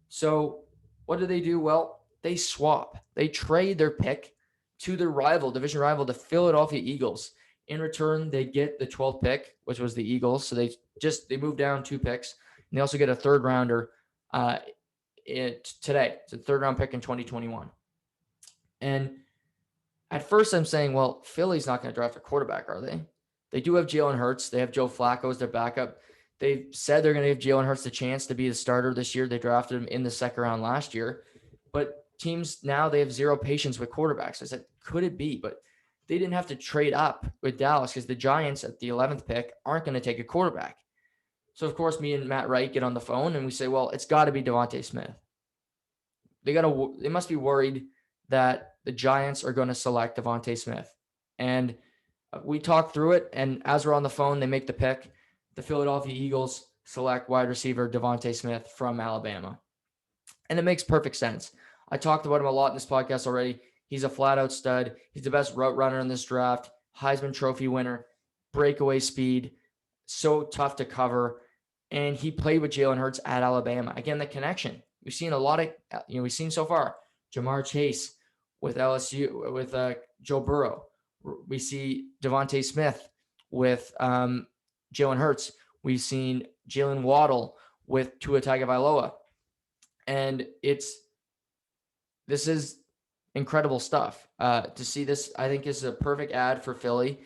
So what do? Well, they swap. They trade their pick to their division rival, the Philadelphia Eagles. In return, they get the 12th pick, which was the Eagles. So they moved down 2 picks. And they also get a third rounder today. It's a third round pick in 2021. And at first I'm saying, well, Philly's not going to draft a quarterback, are they? They do have Jalen Hurts. They have Joe Flacco as their backup. They've said they're going to give Jalen Hurts the chance to be the starter this year. They drafted him in the second round last year. But teams now, they have zero patience with quarterbacks. I said, could it be? But they didn't have to trade up with Dallas, because the Giants at the 11th pick aren't going to take a quarterback. So, of course, me and Matt Wright get on the phone and we say, well, it's got to be Devante Smith. They must be worried that the Giants are going to select Devante Smith. And we talk through it, and as we're on the phone, they make the pick. The Philadelphia Eagles select wide receiver Devante Smith from Alabama. And it makes perfect sense. I talked about him a lot in this podcast already. He's a flat-out stud. He's the best route runner in this draft, Heisman Trophy winner, breakaway speed, so tough to cover. And he played with Jalen Hurts at Alabama. Again, the connection. We've seen a lot of, we've seen so far, Jamar Chase with LSU, with Joe Burrow. We see Devante Smith with Jalen Hurts. We've seen Jalen Waddle with Tua Tagovailoa. And this is incredible stuff. To see this, I think, is a perfect ad for Philly.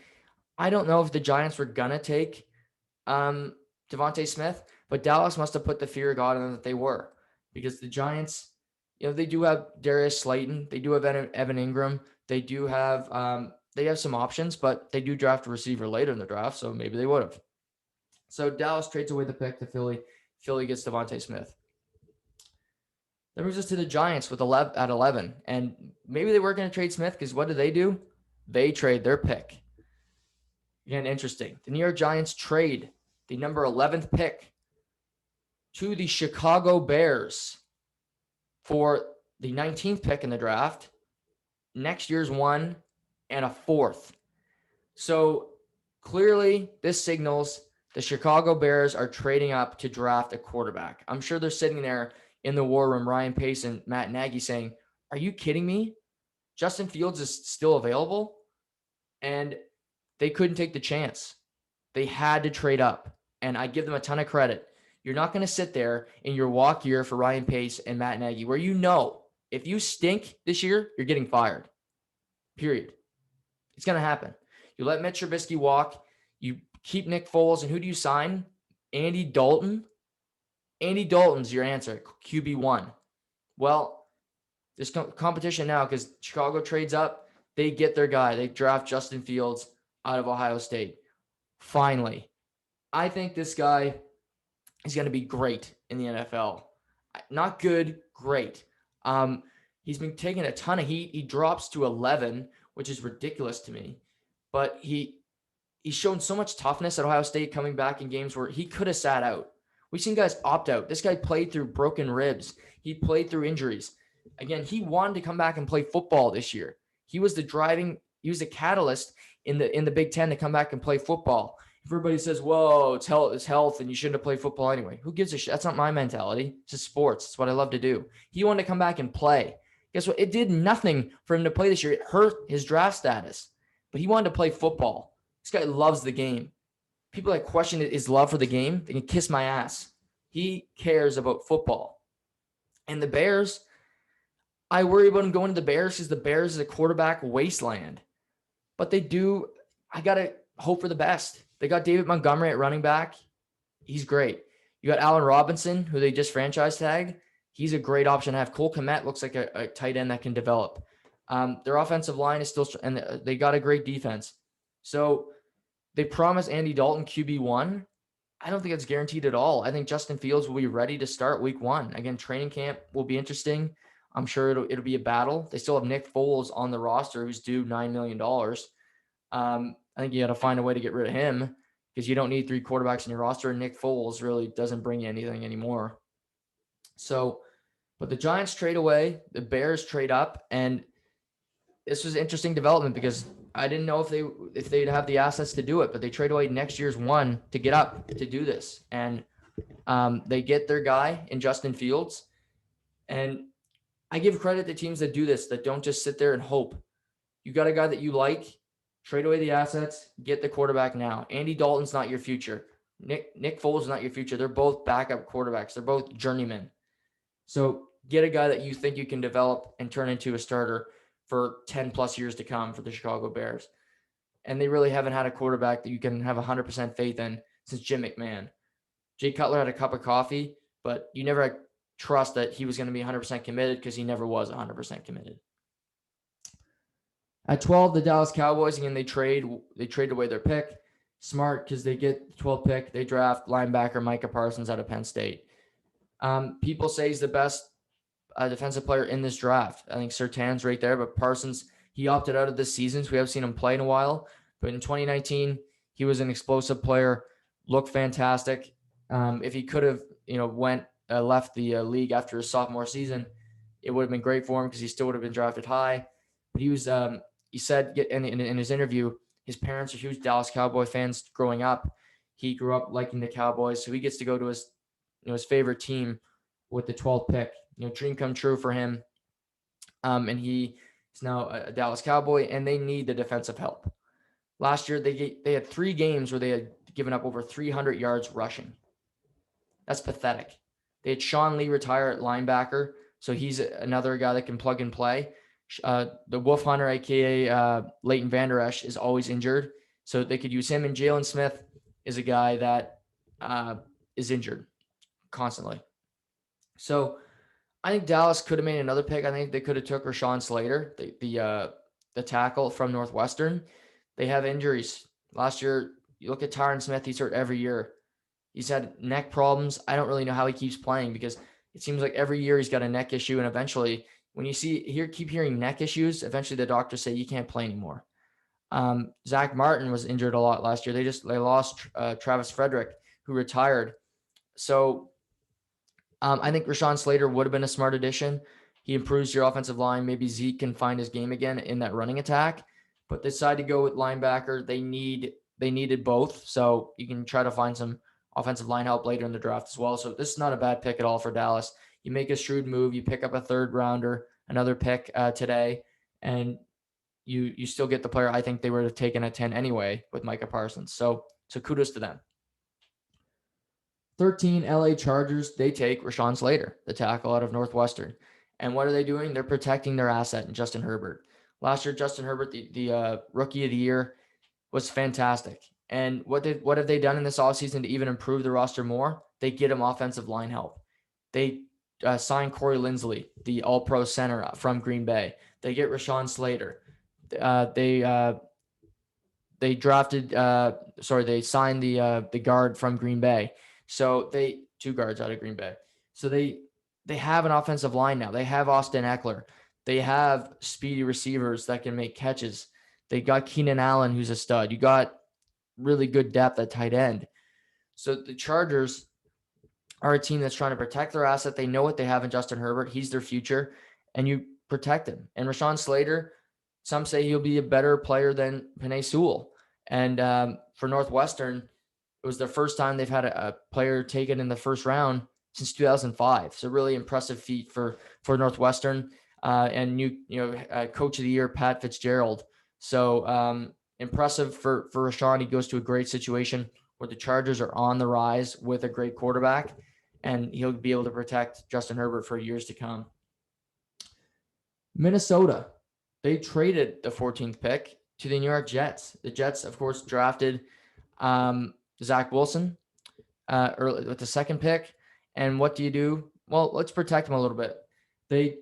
I don't know if the Giants were going to take Devante Smith, but Dallas must have put the fear of God in them that they were, because the Giants, they do have Darius Slayton, they do have Evan Ingram, they do have they have some options, but they do draft a receiver later in the draft, so maybe they would have. So Dallas trades away the pick to Philly. Philly gets Devante Smith. That brings us to the Giants with 11, and maybe they were going to trade Smith, because what do? They trade their pick. Again, interesting. The New York Giants trade the number 11th pick to the Chicago Bears for the 19th pick in the draft, next year's 1, and a 4th. So clearly this signals the Chicago Bears are trading up to draft a quarterback. I'm sure they're sitting there in the war room, Ryan Pace and Matt Nagy, saying, are you kidding me? Justin Fields is still available? And they couldn't take the chance. They had to trade up. And I give them a ton of credit. You're not going to sit there in your walk year for Ryan Pace and Matt Nagy, where if you stink this year, you're getting fired. Period. It's going to happen. You let Mitch Trubisky walk. You keep Nick Foles. And who do you sign? Andy Dalton. Andy Dalton's your answer, QB1. Well, There's competition now because Chicago trades up. They get their guy. They draft Justin Fields out of Ohio State. Finally, I think this guy is going to be great in the NFL. Not good, great. He's been taking a ton of heat. He drops to 11, which is ridiculous to me. But he's shown so much toughness at Ohio State coming back in games where he could have sat out. We've seen guys opt out. This guy played through broken ribs. He played through injuries. Again, he wanted to come back and play football this year. He was the catalyst in the Big Ten to come back and play football. Everybody says, whoa, it's health, and you shouldn't have played football anyway. Who gives a shit? That's not my mentality. It's just sports. It's what I love to do. He wanted to come back and play. Guess what? It did nothing for him to play this year. It hurt his draft status. But he wanted to play football. This guy loves the game. People that question his love for the game, they can kiss my ass. He cares about football. And the Bears, I worry about him going to the Bears because the Bears is a quarterback wasteland. But I got to hope for the best. They got David Montgomery at running back. He's great. You got Allen Robinson, who they just franchise tagged. He's a great option to have. Cole Kmet looks like a tight end that can develop. Their offensive line is still, and they got a great defense. So they promised Andy Dalton QB1. I don't think it's guaranteed at all. I think Justin Fields will be ready to start week 1. Again, training camp will be interesting. I'm sure it'll be a battle. They still have Nick Foles on the roster, who's due $9 million. I think you got to find a way to get rid of him because you don't need 3 quarterbacks in your roster. And Nick Foles really doesn't bring you anything anymore. So, but the Giants trade away, the Bears trade up, and this was an interesting development because I didn't know if they'd have the assets to do it, but they trade away next year's 1 to get up to do this. And they get their guy in Justin Fields. And I give credit to teams that do this, that don't just sit there and hope. You got a guy that you like, trade away the assets, get the quarterback now. Andy Dalton's not your future. Nick Foles is not your future. They're both backup quarterbacks. They're both journeymen. So get a guy that you think you can develop and turn into a starter for 10 plus years to come for the Chicago Bears. And they really haven't had a quarterback that you can have 100% faith in since Jim McMahon. Jay Cutler had a cup of coffee, but you never had trust that he was going to be 100% committed because he never was 100% committed. At 12, the Dallas Cowboys, again, they trade away their pick. Smart because they get the 12th pick. They draft linebacker Micah Parsons out of Penn State. People say he's the best defensive player in this draft. I think Surtain's right there, but Parsons, he opted out of this season, so we haven't seen him play in a while. But in 2019, he was an explosive player, looked fantastic. If he could have, left the league after his sophomore season, it would have been great for him because he still would have been drafted high. But he was, he said in his interview, his parents are huge Dallas Cowboy fans growing up. He grew up liking the Cowboys, so he gets to go to his favorite team with the 12th pick. Dream come true for him. And he is now a Dallas Cowboy, and they need the defensive help. Last year, they had 3 games where they had given up over 300 yards rushing. That's pathetic. They had Sean Lee retire at linebacker, so he's another guy that can plug and play. The Wolf Hunter, a.k.a. Leighton Vander Esch, is always injured, so they could use him. And Jalen Smith is a guy that is injured constantly. So I think Dallas could have made another pick. I think they could have took Rashawn Slater, the tackle from Northwestern. They have injuries. Last year, you look at Tyron Smith, he's hurt every year. He's had neck problems. I don't really know how he keeps playing because it seems like every year he's got a neck issue, and eventually when you keep hearing neck issues, eventually the doctors say you can't play anymore. Zach Martin was injured a lot last year. They lost Travis Frederick, who retired. So I think Rashawn Slater would have been a smart addition. He improves your offensive line. Maybe Zeke can find his game again in that running attack. But they decided to go with linebacker. They needed both. So you can try to find some offensive line help later in the draft as well. So this is not a bad pick at all for Dallas. You make a shrewd move. You pick up a 3rd rounder, another pick today, and you still get the player I think they would have taken at 10 anyway with Micah Parsons. So kudos to them. 13, LA Chargers, they take Rashawn Slater, the tackle out of Northwestern. And what are they doing? They're protecting their asset in Justin Herbert. Last year, Justin Herbert, the rookie of the year, was fantastic. And what have they done in this offseason to even improve the roster more? They get him offensive line help. They sign Corey Linsley, the all-pro center from Green Bay. They get Rashawn Slater. They signed the guard from Green Bay. So two guards out of Green Bay. So they have an offensive line now. They have Austin Eckler. They have speedy receivers that can make catches. They got Keenan Allen, who's a stud. You got really good depth at tight end. So the Chargers are a team that's trying to protect their asset. They know what they have in Justin Herbert. He's their future, and you protect him. And Rashawn Slater, some say he'll be a better player than Penei Sewell. And for Northwestern, it was the first time they've had a player taken in the first round since 2005. So really impressive feat for Northwestern and coach of the year, Pat Fitzgerald. So impressive for Rashawn. He goes to a great situation where the Chargers are on the rise with a great quarterback, and he'll be able to protect Justin Herbert for years to come. Minnesota, they traded the 14th pick to the New York Jets. The Jets, of course, drafted Zach Wilson early with the second pick. And what do you do? Well, let's protect him a little bit. They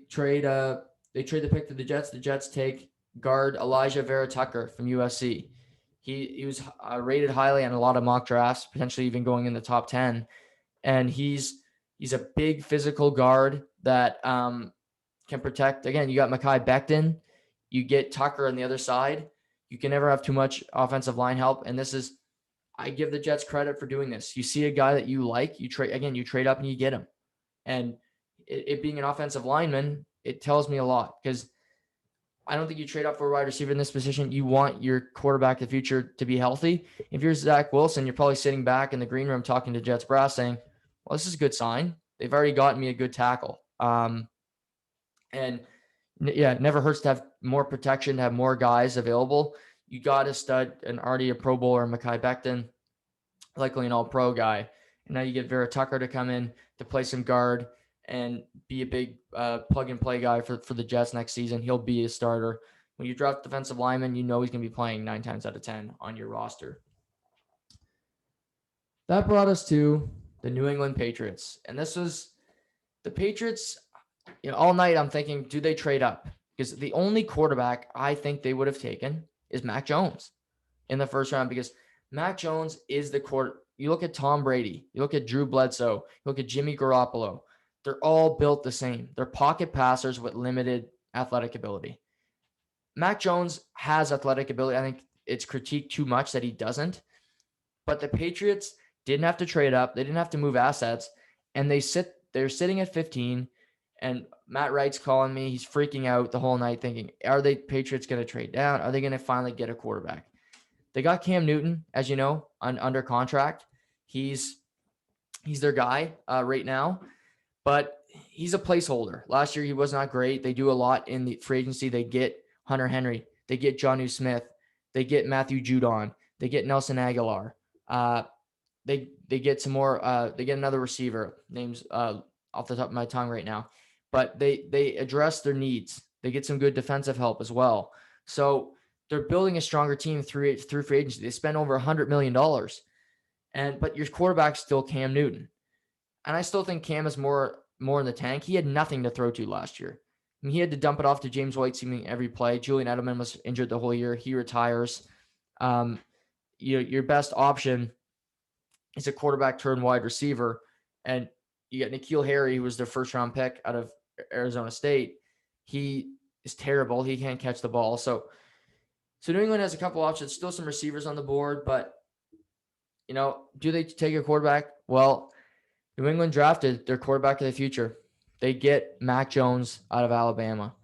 trade the pick to the Jets. The Jets take guard Elijah Vera Tucker from USC. He was rated highly on a lot of mock drafts, potentially even going in the top 10. And he's a big physical guard that can protect. Again, you got Mekhi Becton. You get Tucker on the other side. You can never have too much offensive line help. And I give the Jets credit for doing this. You see a guy that you like, you trade up and you get him. And it being an offensive lineman, it tells me a lot, because I don't think you trade up for a wide receiver in this position. You want your quarterback of the future to be healthy. If you're Zach Wilson, you're probably sitting back in the green room talking to Jets brass saying, well, this is a good sign. They've already gotten me a good tackle. It never hurts to have more protection, to have more guys available. You got a stud, already a Pro Bowler, Mekhi Becton, likely an all-pro guy. And now you get Vera Tucker to come in to play some guard and be a big plug-and-play guy for the Jets next season. He'll be a starter. When you draft defensive lineman, you know he's going to be playing 9 times out of 10 on your roster. That brought us to the New England Patriots. And this was the Patriots. All night I'm thinking, do they trade up? Because the only quarterback I think they would have taken is Mac Jones in the first round, because Mac Jones is the quarter. You look at Tom Brady, you look at Drew Bledsoe, you look at Jimmy Garoppolo. They're all built the same. They're pocket passers with limited athletic ability. Mac Jones has athletic ability. I think it's critiqued too much that he doesn't. But the Patriots didn't have to trade up. They didn't have to move assets. And they're sitting at 15. And Matt Wright's calling me. He's freaking out the whole night thinking, are the Patriots going to trade down? Are they going to finally get a quarterback? They got Cam Newton, as you know, under contract. He's their guy right now. But he's a placeholder. Last year, he was not great. They do a lot in the free agency. They get Hunter Henry. They get Jonnu Smith. They get Matthew Judon. They get Nelson Aguilar. They get some more. They get another receiver. Names off the top of my tongue right now. But they address their needs. They get some good defensive help as well. So they're building a stronger team through free agency. They spend over $100 million. But your quarterback's still Cam Newton. And I still think Cam is more in the tank. He had nothing to throw to last year. I mean, he had to dump it off to James White seemingly every play. Julian Edelman was injured the whole year. He retires. Your best option is a quarterback turned wide receiver. And you got N'Keal Harry, who was their first-round pick out of Arizona State. He is terrible. He can't catch the ball. So New England has a couple options. Still some receivers on the board, but, do they take a quarterback? Well, New England drafted their quarterback of the future. They get Mac Jones out of Alabama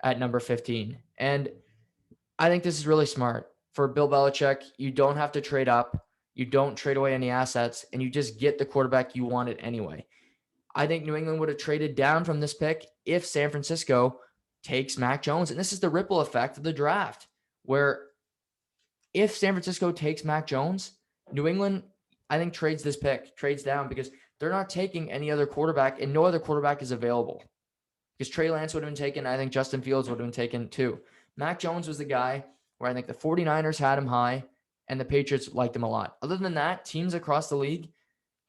at number 15. And I think this is really smart. For Bill Belichick, you don't have to trade up. You don't trade away any assets, and you just get the quarterback you wanted anyway. I think New England would have traded down from this pick if San Francisco takes Mac Jones. And this is the ripple effect of the draft, where if San Francisco takes Mac Jones, New England, I think, trades down, because they're not taking any other quarterback, and no other quarterback is available. Because Trey Lance would have been taken. I think Justin Fields would have been taken too. Mac Jones was the guy where I think the 49ers had him high and the Patriots liked him a lot. Other than that, teams across the league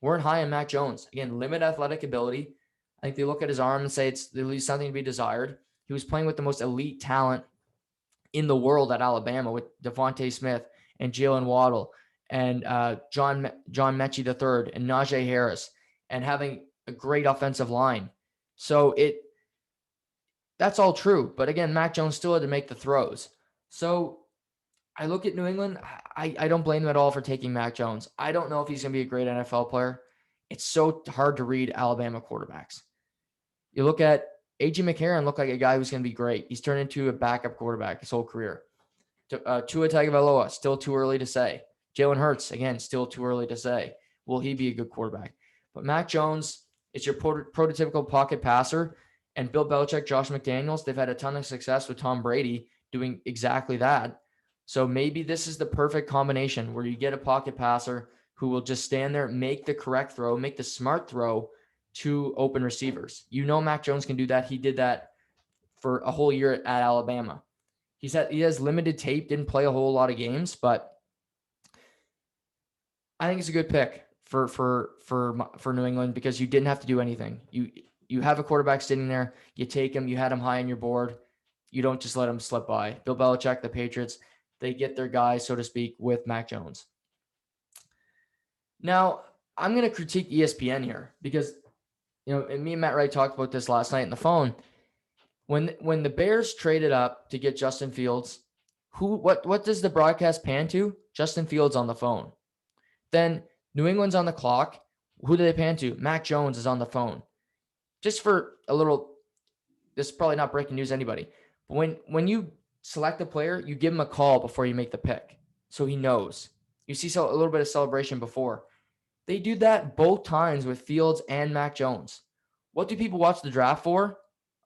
weren't high on Mac Jones. Again, limited athletic ability, I think they look at his arm and say there leaves something to be desired. He was playing with the most elite talent in the world at Alabama with Devante Smith and Jalen Waddle and John Mechie III and Najee Harris, and having a great offensive line. So that's all true. But again, Mac Jones still had to make the throws. So I look at New England. I don't blame them at all for taking Mac Jones. I don't know if he's going to be a great NFL player. It's so hard to read Alabama quarterbacks. You look at A.J. McCarron, looked like a guy who's going to be great. He's turned into a backup quarterback his whole career. Tua Tagovailoa, still too early to say. Jalen Hurts, again, still too early to say. Will he be a good quarterback? But Mac Jones is your prototypical pocket passer. And Bill Belichick, Josh McDaniels, they've had a ton of success with Tom Brady doing exactly that. So maybe this is the perfect combination where you get a pocket passer who will just stand there, make the correct throw, make the smart throw to open receivers. You know Mac Jones can do that. He did that for a whole year at Alabama. He has limited tape, didn't play a whole lot of games, but I think it's a good pick for New England because you didn't have to do anything. You have a quarterback sitting there, you take him, you had him high on your board. You don't just let him slip by. Bill Belichick, the Patriots, they get their guy, so to speak, with Mac Jones. Now, I'm going to critique ESPN here because, and me and Matt Wright talked about this last night on the phone. When the Bears traded up to get Justin Fields, what does the broadcast pan to? Justin Fields on the phone. Then New England's on the clock. Who do they pan to? Mac Jones is on the phone. Just for a little, this is probably not breaking news to anybody, but when you select a player, you give him a call before you make the pick, so he knows. You see a little bit of celebration before. They do that both times with Fields and Mac Jones. What do people watch the draft for?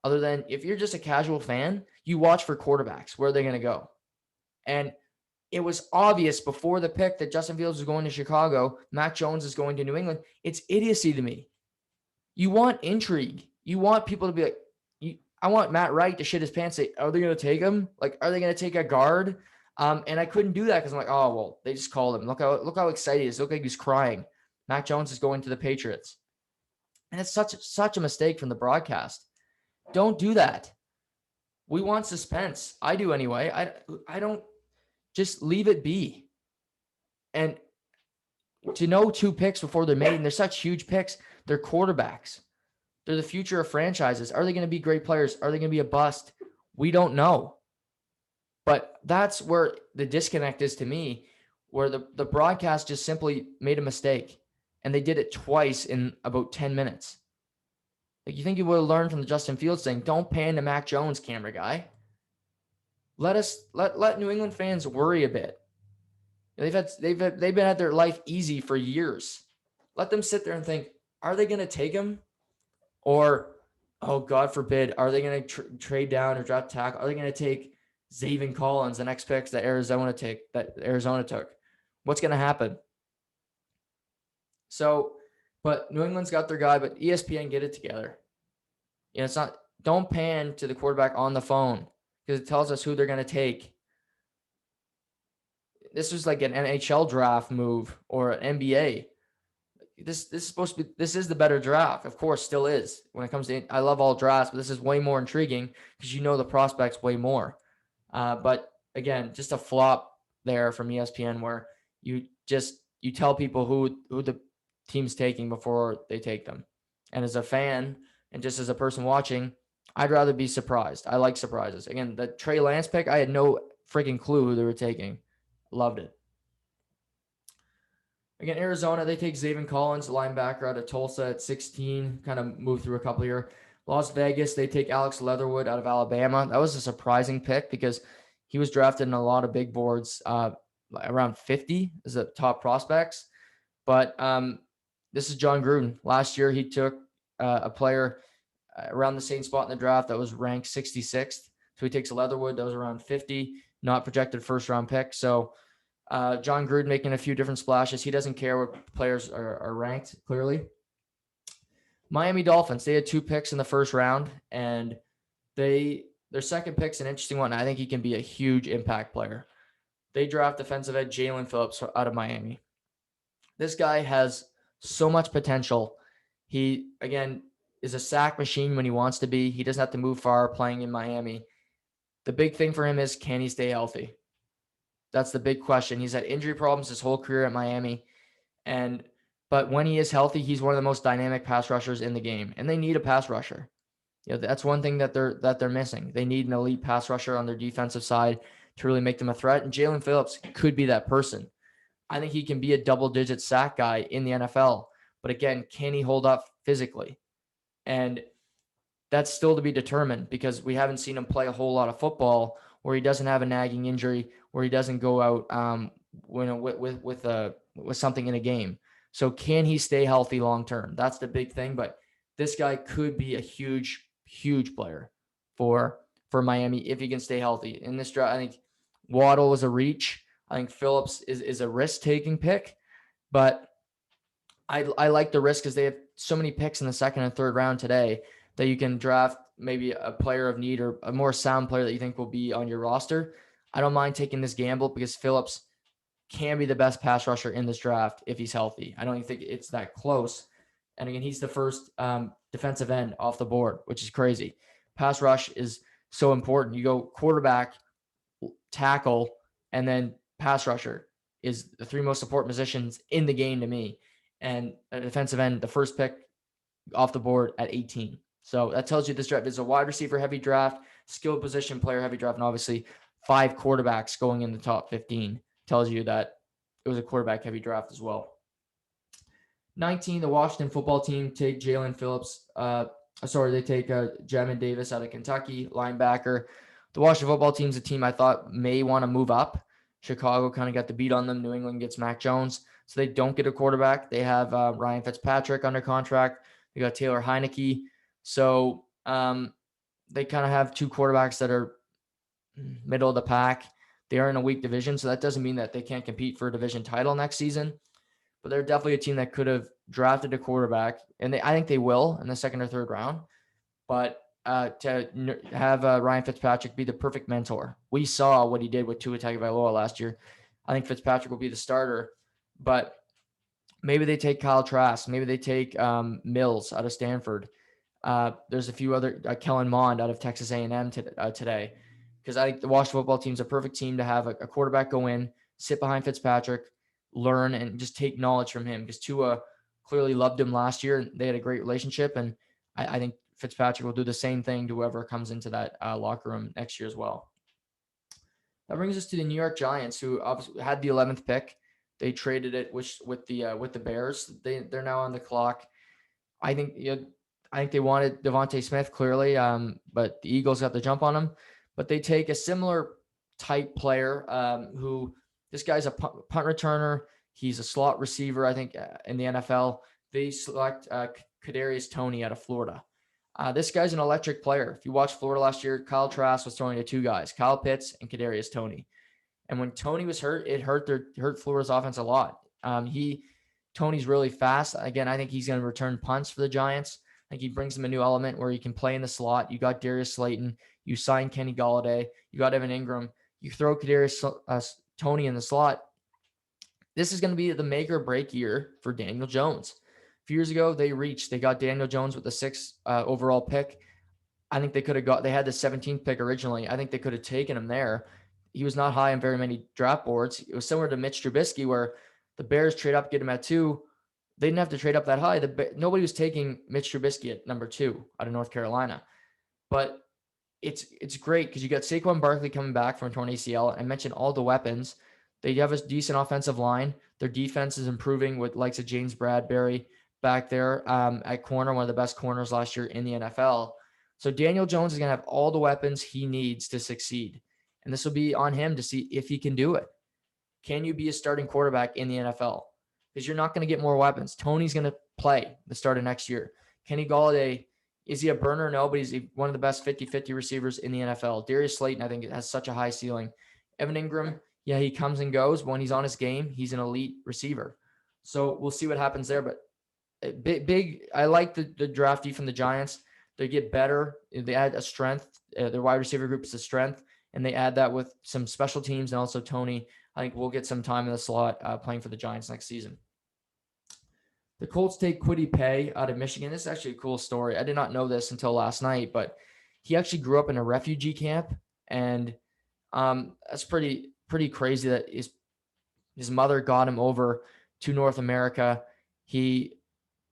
Other than if you're just a casual fan, you watch for quarterbacks. Where are they going to go? And it was obvious before the pick that Justin Fields was going to Chicago, Mac Jones is going to New England. It's idiocy to me. You want intrigue. You want people to be like, I want Matt Wright to shit his pants. Say, are they going to take him? Like, are they going to take a guard? And I couldn't do that because I'm like, oh, well, they just called him. Look how excited he is. Look like he's crying. Mac Jones is going to the Patriots. And it's such a mistake from the broadcast. Don't do that. We want suspense. I do anyway. I don't just leave it be. And to know 2 picks before they're made, and they're such huge picks, they're quarterbacks. They're the future of franchises. Are they going to be great players? Are they going to be a bust? We don't know. But that's where the disconnect is to me, where the broadcast just simply made a mistake. And they did it twice in about 10 minutes. Like, you think you would have learned from the Justin Fields thing? Don't pan to Mac Jones, camera guy. Let New England fans worry a bit. They've been at their life easy for years. Let them sit there and think, are they going to take him? Or, oh, God forbid, are they going to trade down or draft tackle? Are they going to take Zaven Collins, the next picks that Arizona took? What's going to happen? So, but New England's got their guy, but ESPN, get it together. It's not, don't pan to the quarterback on the phone because it tells us who they're going to take. This was like an NHL draft move or an NBA. This is supposed to be, this is the better draft. Of course, still is. When it comes to, I love all drafts, but this is way more intriguing because you know the prospects way more. But again, just a flop there from ESPN where you tell people who the team's taking before they take them. And as a fan and just as a person watching, I'd rather be surprised. I like surprises. Again, the Trey Lance pick, I had no freaking clue who they were taking. Loved it. Again, Arizona, they take Zaven Collins, linebacker out of Tulsa at 16, kind of moved through a couple here. Las Vegas, they take Alex Leatherwood out of Alabama. That was a surprising pick because he was drafted in a lot of big boards, around 50 as the top prospects. But this is John Gruden. Last year, he took a player around the same spot in the draft that was ranked 66th. So he takes a Leatherwood that was around 50, not projected first-round pick. So John Gruden making a few different splashes. He doesn't care what players are ranked, clearly. Miami Dolphins, they had 2 picks in the first round, and their second pick's an interesting one. I think he can be a huge impact player. They draft defensive end Jalen Phillips out of Miami. This guy has so much potential. He, again, is a sack machine when he wants to be. He doesn't have to move far playing in Miami. The big thing for him is, can he stay healthy? That's the big question. He's had injury problems his whole career at Miami. But when he is healthy, he's one of the most dynamic pass rushers in the game. And they need a pass rusher. That's one thing that they're missing. They need an elite pass rusher on their defensive side to really make them a threat. And Jalen Phillips could be that person. I think he can be a double-digit sack guy in the NFL. But again, can he hold up physically? And that's still to be determined, because we haven't seen him play a whole lot of football where he doesn't have a nagging injury, where he doesn't go out with something in a game. So can he stay healthy long term? That's the big thing. But this guy could be a huge, huge player for Miami if he can stay healthy. In this draft, I think Waddle is a reach. I think Phillips is a risk-taking pick, but I like the risk because they have so many picks in the second and third round today that you can draft maybe a player of need or a more sound player that you think will be on your roster. I don't mind taking this gamble because Phillips can be the best pass rusher in this draft if he's healthy. I don't even think it's that close. And again, he's the first defensive end off the board, which is crazy. Pass rush is so important. You go quarterback, tackle, and then pass rusher is the three most important positions in the game to me. And a defensive end, the first pick off the board at 18. So that tells you this draft is a wide receiver heavy draft, skilled position player heavy draft, and obviously 5 quarterbacks going in the top 15 tells you that it was a quarterback heavy draft as well. 19, the Washington football team take Jalen Phillips. They take Jamin Davis out of Kentucky, linebacker. The Washington football team's a team I thought may want to move up. Chicago kind of got the beat on them. New England gets Mac Jones. So they don't get a quarterback. They have Ryan Fitzpatrick under contract. They got Taylor Heineke. So they kind of have 2 quarterbacks that are middle of the pack. They are in a weak division, so that doesn't mean that they can't compete for a division title next season. But they're definitely a team that could have drafted a quarterback, and I think they will in the second or third round. But to have Ryan Fitzpatrick be the perfect mentor. We saw what he did with Tua Tagovailoa last year. I think Fitzpatrick will be the starter, but maybe they take Kyle Trask. Maybe they take Mills out of Stanford. There's a few other Kellen Mond out of Texas A&M today, because I think the Washington football team is a perfect team to have a quarterback go in, sit behind Fitzpatrick, learn, and just take knowledge from him, because Tua clearly loved him last year. And they had a great relationship, and I think Fitzpatrick will do the same thing to whoever comes into that locker room next year as well. That brings us to the New York Giants, who obviously had the 11th pick. They traded it with the Bears. They're now on the clock. I think they wanted Devante Smith clearly, but the Eagles got the jump on him. But they take a similar type player who this guy's a punt returner. He's a slot receiver, I think, in the NFL. They select Kadarius Toney out of Florida. This guy's an electric player. If you watched Florida last year, Kyle Trask was throwing to 2 guys, Kyle Pitts and Kadarius Toney. And when Toney was hurt, it hurt Florida's offense a lot. Toney's really fast. Again, I think he's going to return punts for the Giants. I think he brings them a new element where he can play in the slot. You got Darius Slayton. You signed Kenny Golladay. You got Evan Ingram. You throw Kadarius Toney in the slot. This is going to be the make or break year for Daniel Jones. A few years ago, they got Daniel Jones with the 6th overall pick. I think they had the 17th pick originally. I think they could have taken him there. He was not high on very many draft boards. It was similar to Mitch Trubisky, where the Bears trade up, get him at 2. They didn't have to trade up that high. Nobody was taking Mitch Trubisky at number 2 out of North Carolina. But it's great because you got Saquon Barkley coming back from a torn ACL. I mentioned all the weapons. They have a decent offensive line. Their defense is improving with likes of James Bradbury back there at corner, one of the best corners last year in the NFL. So Daniel Jones is going to have all the weapons he needs to succeed. And this will be on him to see if he can do it. Can you be a starting quarterback in the NFL? Because you're not going to get more weapons. Toney's going to play the start of next year. Kenny Golladay, is he a burner? No, but he's one of the best 50-50 receivers in the NFL. Darius Slayton, I think, has such a high ceiling. Evan Ingram, yeah, he comes and goes. When he's on his game, he's an elite receiver. So we'll see what happens there. But big, I like the draftee from the Giants. They get better. They add a strength. Their wide receiver group is a strength. And they add that with some special teams and also Toney. I think we'll get some time in the slot playing for the Giants next season. The Colts take Kwity Paye out of Michigan. This is actually a cool story. I did not know this until last night, but he actually grew up in a refugee camp, and that's pretty crazy that his mother got him over to North America. He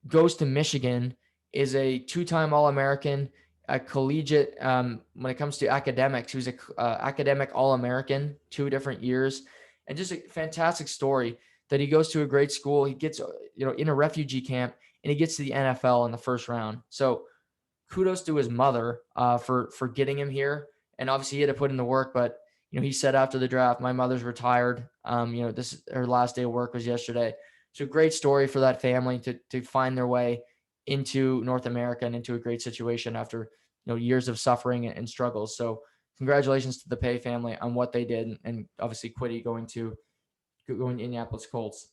goes to Michigan, is a two-time All-American, a collegiate. When it comes to academics, he was a academic All-American 2 different years, and just a fantastic story that he goes to a great school. He gets in a refugee camp, and he gets to the NFL in the first round. So kudos to his mother for getting him here. And obviously he had to put in the work, but he said after the draft, my mother's retired. This her last day of work was yesterday. So great story for that family to find their way into North America and into a great situation after years of suffering and struggles. So congratulations to the Paye family on what they did, and obviously Kwity going to Indianapolis Colts.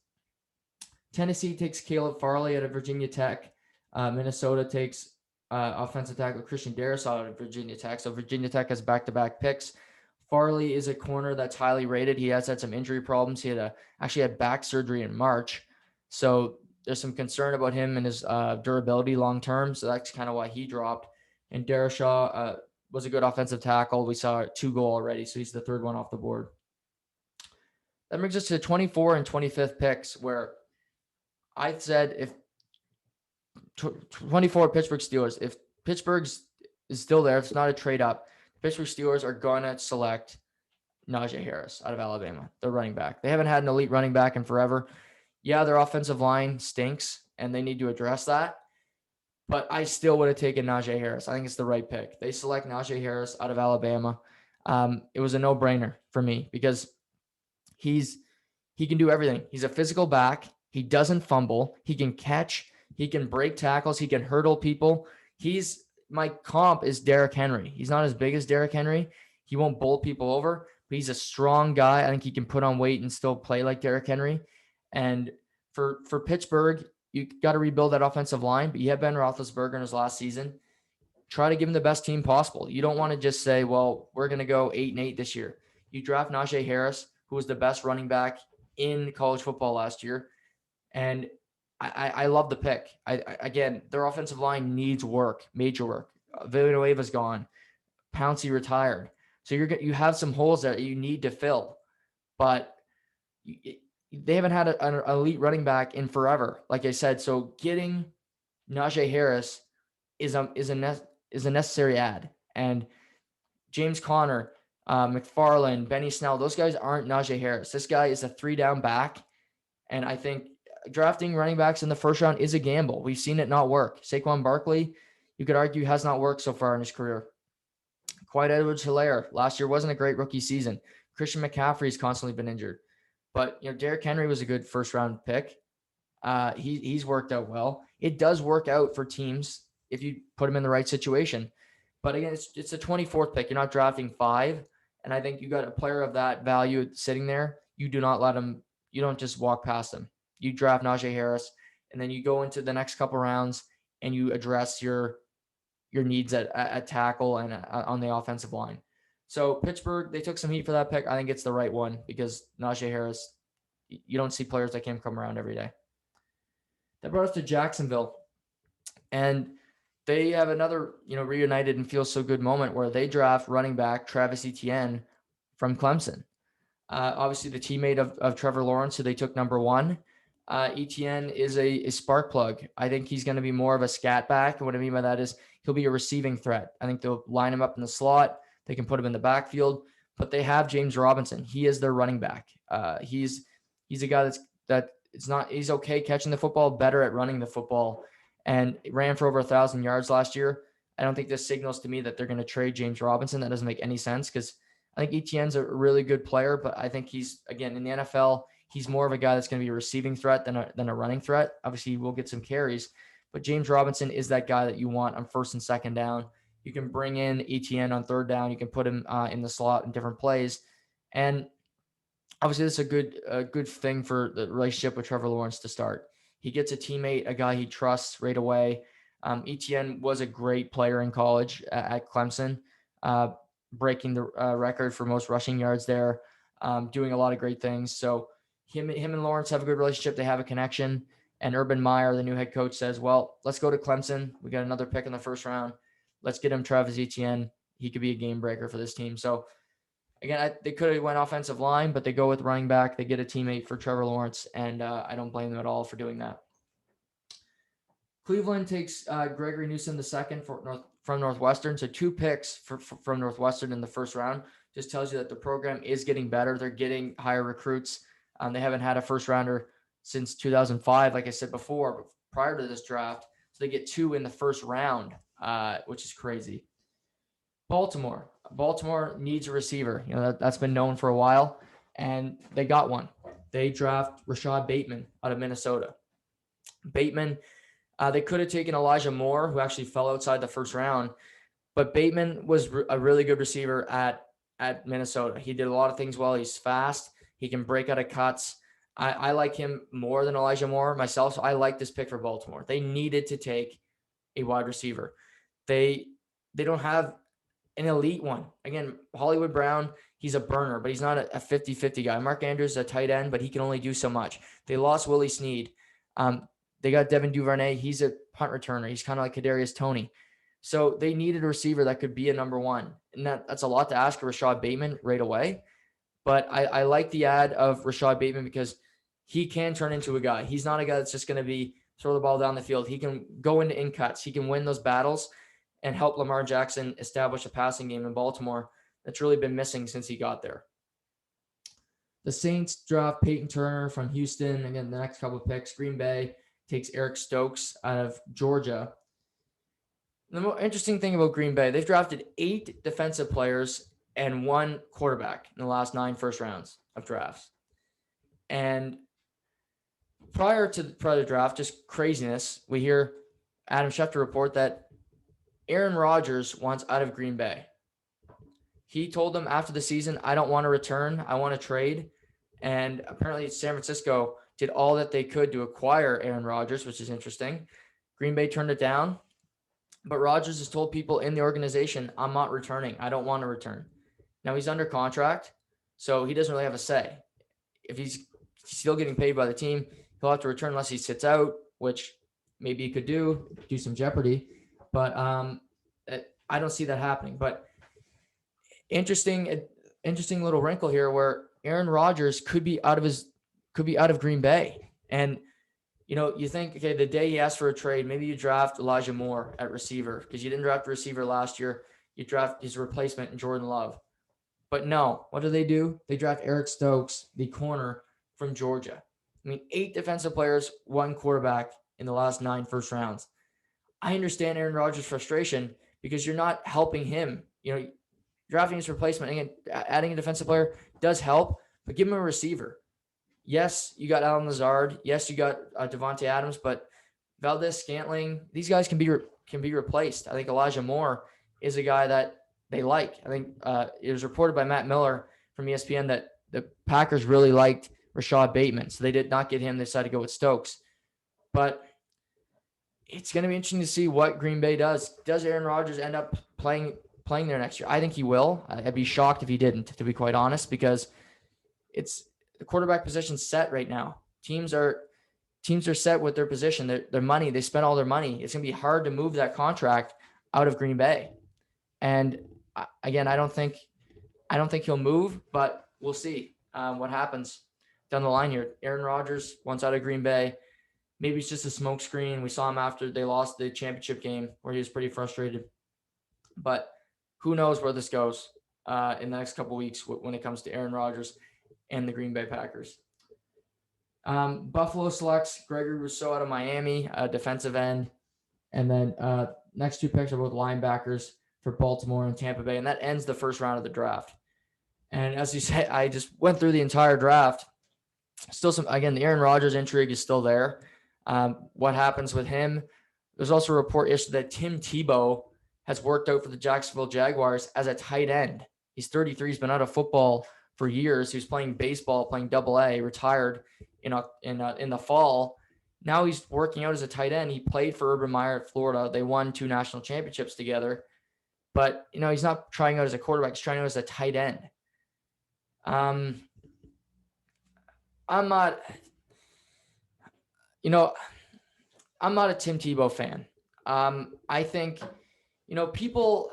Tennessee takes Caleb Farley out of Virginia Tech. Minnesota takes offensive tackle Christian Darrisaw out of Virginia Tech. So Virginia Tech has back-to-back picks. Farley is a corner that's highly rated. He has had some injury problems. He actually had back surgery in March. So there's some concern about him and his durability long-term. So that's kind of why he dropped. And Darrisaw was a good offensive tackle. We saw 2 goal already, so he's the third one off the board. That brings us to 24 and 25th picks, where I said if 24 Pittsburgh Steelers, if Pittsburgh is still there, if it's not a trade up, the Pittsburgh Steelers are going to select Nacho Harris out of Alabama, their running back. They haven't had an elite running back in forever. Yeah, their offensive line stinks, and they need to address that. But I still would have taken Nacho Harris. I think it's the right pick. They select Nacho Harris out of Alabama. It was a no-brainer for me because he can do everything. He's a physical back. He doesn't fumble. He can catch. He can break tackles. He can hurdle people. My comp is Derrick Henry. He's not as big as Derrick Henry. He won't bowl people over, but he's a strong guy. I think he can put on weight and still play like Derrick Henry. And for Pittsburgh, you got to rebuild that offensive line, but you have Ben Roethlisberger in his last season. Try to give him the best team possible. You don't want to just say, well, we're going to go 8-8 this year. You draft Nacho Harris, who was the best running back in college football last year. And I love the pick. Again, their offensive line needs work, major work. Villanueva's gone. Pouncey retired. So you have some holes that you need to fill. But they haven't had an elite running back in forever, like I said. So getting Nacho Harris is a necessary add. And James Conner, McFarland, Benny Snell, those guys aren't Nacho Harris. This guy is a 3-down back. And I think drafting running backs in the first round is a gamble. We've seen it not work. Saquon Barkley, you could argue, has not worked so far in his career. Clyde Edwards-Helaire last year wasn't a great rookie season. Christian McCaffrey's constantly been injured. But Derrick Henry was a good first-round pick. He's worked out well. It does work out for teams if you put him in the right situation. But again, it's a 24th pick. You're not drafting 5. And I think you got a player of that value sitting there. You do not let him. You don't just walk past him. You draft Nacho Harris, and then you go into the next couple rounds and you address your needs at tackle and on the offensive line. So Pittsburgh, they took some heat for that pick. I think it's the right one because Nacho Harris, you don't see players that can come around every day. That brought us to Jacksonville, and they have another reunited and feel so good moment where they draft running back Travis Etienne from Clemson. Obviously the teammate of Trevor Lawrence, who they took number 1. Etienne is a spark plug. I think he's going to be more of a scat back. And what I mean by that is he'll be a receiving threat. I think they'll line him up in the slot. They can put him in the backfield, but they have James Robinson. He is their running back. He's a guy he's okay catching the football, better at running the football, and ran for over 1,000 yards last year. I don't think this signals to me that they're going to trade James Robinson. That doesn't make any sense because I think Etienne's a really good player, but I think he's, again, in the NFL, he's more of a guy that's going to be a receiving threat than a running threat. Obviously, he will get some carries, but James Robinson is that guy that you want on first and second down. You can bring in Etienne on third down. You can put him in the slot in different plays. And obviously, this is a good thing for the relationship with Trevor Lawrence to start. He gets a teammate, a guy he trusts right away. Etienne was a great player in college at Clemson, breaking the record for most rushing yards there, doing a lot of great things. So him and Lawrence have a good relationship. They have a connection. And Urban Meyer, the new head coach, says, well, let's go to Clemson. We got another pick in the first round. Let's get him Travis Etienne. He could be a game breaker for this team. So, again, they could have went offensive line, but they go with running back. They get a teammate for Trevor Lawrence, and I don't blame them at all for doing that. Cleveland takes Gregory Newsom II from Northwestern. So 2 picks from Northwestern in the first round. Just tells you that the program is getting better. They're getting higher recruits. They haven't had a first rounder since 2005, like I said before, prior to this draft. So they get 2 in the first round, which is crazy. Baltimore needs a receiver. That's been known for a while, and they got one. They draft Rashad Bateman out of Minnesota. Bateman, they could have taken Elijah Moore, who actually fell outside the first round, but Bateman was a really good receiver at Minnesota. He did a lot of things well. He's fast. He can break out of cuts. I like him more than Elijah Moore myself, so I like this pick for Baltimore. They needed to take a wide receiver. They don't have an elite one. Again, Hollywood Brown, he's a burner, but he's not a 50-50 guy. Mark Andrews is a tight end, but he can only do so much. They lost Willie Snead. They got Devin Duvernay. He's a punt returner. He's kind of like Kadarius Toney. So they needed a receiver that could be a number one. And that's a lot to ask of Rashad Bateman right away. But I like the ad of Rashad Bateman because he can turn into a guy. He's not a guy that's just going to be throw the ball down the field. He can go into in cuts. He can win those battles and help Lamar Jackson establish a passing game in Baltimore that's really been missing since he got there. The Saints draft Peyton Turner from Houston. Again, the next couple of picks. Green Bay takes Eric Stokes out of Georgia. The more interesting thing about Green Bay, they've drafted 8 defensive players and 1 quarterback in the last 9 first rounds of drafts. And prior to the draft, just craziness, we hear Adam Schefter report that Aaron Rodgers wants out of Green Bay. He told them after the season, I don't want to return. I want to trade. And apparently San Francisco did all that they could to acquire Aaron Rodgers, which is interesting. Green Bay turned it down. But Rodgers has told people in the organization, I'm not returning. I don't want to return. Now he's under contract, so he doesn't really have a say. If he's still getting paid by the team, he'll have to return unless he sits out, which maybe he could do some jeopardy. But I don't see that happening. But interesting little wrinkle here where Aaron Rodgers could be out of Green Bay. And you think, okay, the day he asked for a trade, maybe you draft Elijah Moore at receiver because you didn't draft a receiver last year. You draft his replacement in Jordan Love. But no, what do? They draft Eric Stokes, the corner from Georgia. 8 defensive players, 1 quarterback in the last 9 first rounds. I understand Aaron Rodgers' frustration because you're not helping him. Drafting his replacement, again, adding a defensive player does help, but give him a receiver. Yes, you got Allen Lazard. Yes, you got Devontae Adams, but Valdez-Scantling, these guys can be replaced. I think Elijah Moore is a guy that they like. I think it was reported by Matt Miller from ESPN that the Packers really liked Rashad Bateman, so they did not get him. They decided to go with Stokes. But it's going to be interesting to see what Green Bay does. Does Aaron Rodgers end up playing there next year? I think he will. I'd be shocked if he didn't, to be quite honest, because it's the quarterback position set right now. Teams are set with their position, their money. They spent all their money. It's going to be hard to move that contract out of Green Bay. And again, I don't think he'll move, but we'll see what happens down the line here. Aaron Rodgers wants out of Green Bay. Maybe it's just a smokescreen. We saw him after they lost the championship game where he was pretty frustrated. But who knows where this goes in the next couple of weeks when it comes to Aaron Rodgers and the Green Bay Packers. Buffalo selects Gregory Rousseau out of Miami, defensive end. And then next 2 picks are both linebackers for Baltimore and Tampa Bay. And that ends the first round of the draft. And as you say, I just went through the entire draft. Still the Aaron Rodgers intrigue is still there. What happens with him? There's also a report issued that Tim Tebow has worked out for the Jacksonville Jaguars as a tight end. He's 33. He's been out of football for years. He was playing baseball, playing AA, retired in the fall. Now he's working out as a tight end. He played for Urban Meyer at Florida. They won 2 national championships together. But, he's not trying out as a quarterback. He's trying out as a tight end. I'm not I'm not a Tim Tebow fan. I think, people,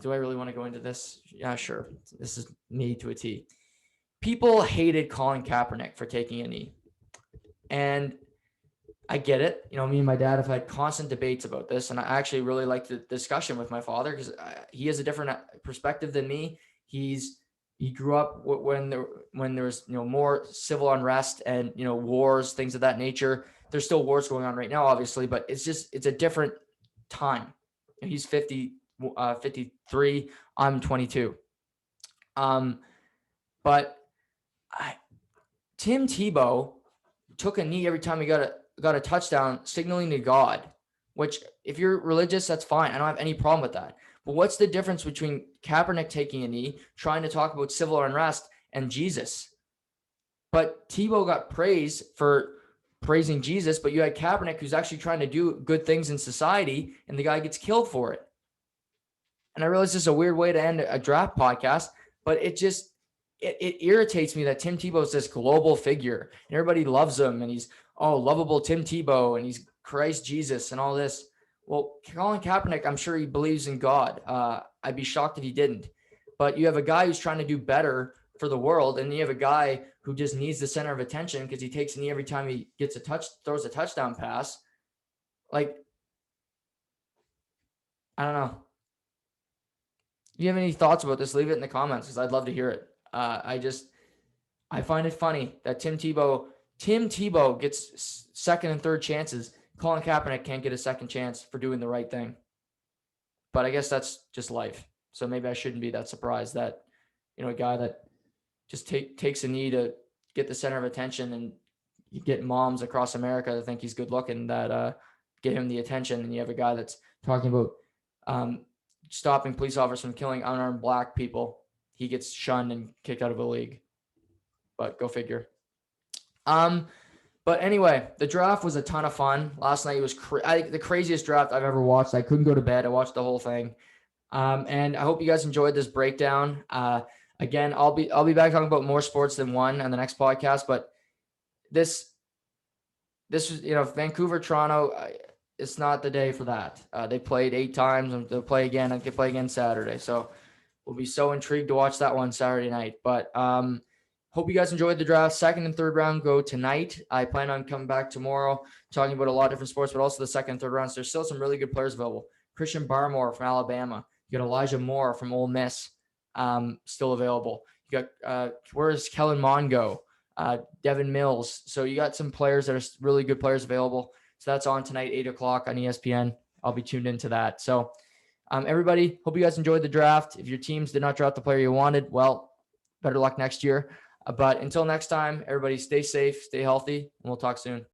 do I really want to go into this? Yeah, sure. This is me to a T. People hated Colin Kaepernick for taking a knee. And I get it. Me and my dad have had constant debates about this. And I actually really like the discussion with my father because he has a different perspective than me. He grew up when there was, more civil unrest and, wars, things of that nature. There's still wars going on right now, obviously, but it's a different time. He's 53. I'm 22. But Tim Tebow took a knee every time he got a touchdown, signaling to God, which if you're religious, that's fine. I don't have any problem with that. But what's the difference between Kaepernick taking a knee, trying to talk about civil unrest, and Jesus? But Tebow got praise for praising Jesus, but you had Kaepernick who's actually trying to do good things in society, and the guy gets killed for it. And I realize this is a weird way to end a draft podcast, but it irritates me that Tim Tebow is this global figure, and everybody loves him, and he's, lovable Tim Tebow, and he's Christ Jesus and all this. Well, Colin Kaepernick, I'm sure he believes in God. I'd be shocked if he didn't. But you have a guy who's trying to do better for the world, and you have a guy who just needs the center of attention because he takes a knee every time he throws a touchdown pass. Like, I don't know. If you have any thoughts about this, leave it in the comments because I'd love to hear it. I find it funny that Tim Tebow gets second and third chances. Colin Kaepernick can't get a second chance for doing the right thing. But I guess that's just life. So maybe I shouldn't be that surprised that, a guy that just takes a knee to get the center of attention, and you get moms across America that think he's good looking that get him the attention. And you have a guy that's talking about stopping police officers from killing unarmed black people. He gets shunned and kicked out of a league. But go figure. But anyway, the draft was a ton of fun. Last night was the craziest draft I've ever watched. I couldn't go to bed. I watched the whole thing. And I hope you guys enjoyed this breakdown. Again, I'll be back talking about more sports than one on the next podcast. But this was, Vancouver, Toronto. It's not the day for that. They played 8 times, and they'll play again. I could play again Saturday. So we'll be so intrigued to watch that one Saturday night. But hope you guys enjoyed the draft. Second and third round go tonight. I plan on coming back tomorrow talking about a lot of different sports, but also the second and third rounds. There's still some really good players available. Christian Barmore from Alabama. You got Elijah Moore from Ole Miss still available. You got where's Kellen Mond go? Devin Mills. So you got some players that are really good players available. So that's on tonight, 8:00 on ESPN. I'll be tuned into that. So everybody, hope you guys enjoyed the draft. If your teams did not draft the player you wanted, well, better luck next year. But until next time, everybody stay safe, stay healthy, and we'll talk soon.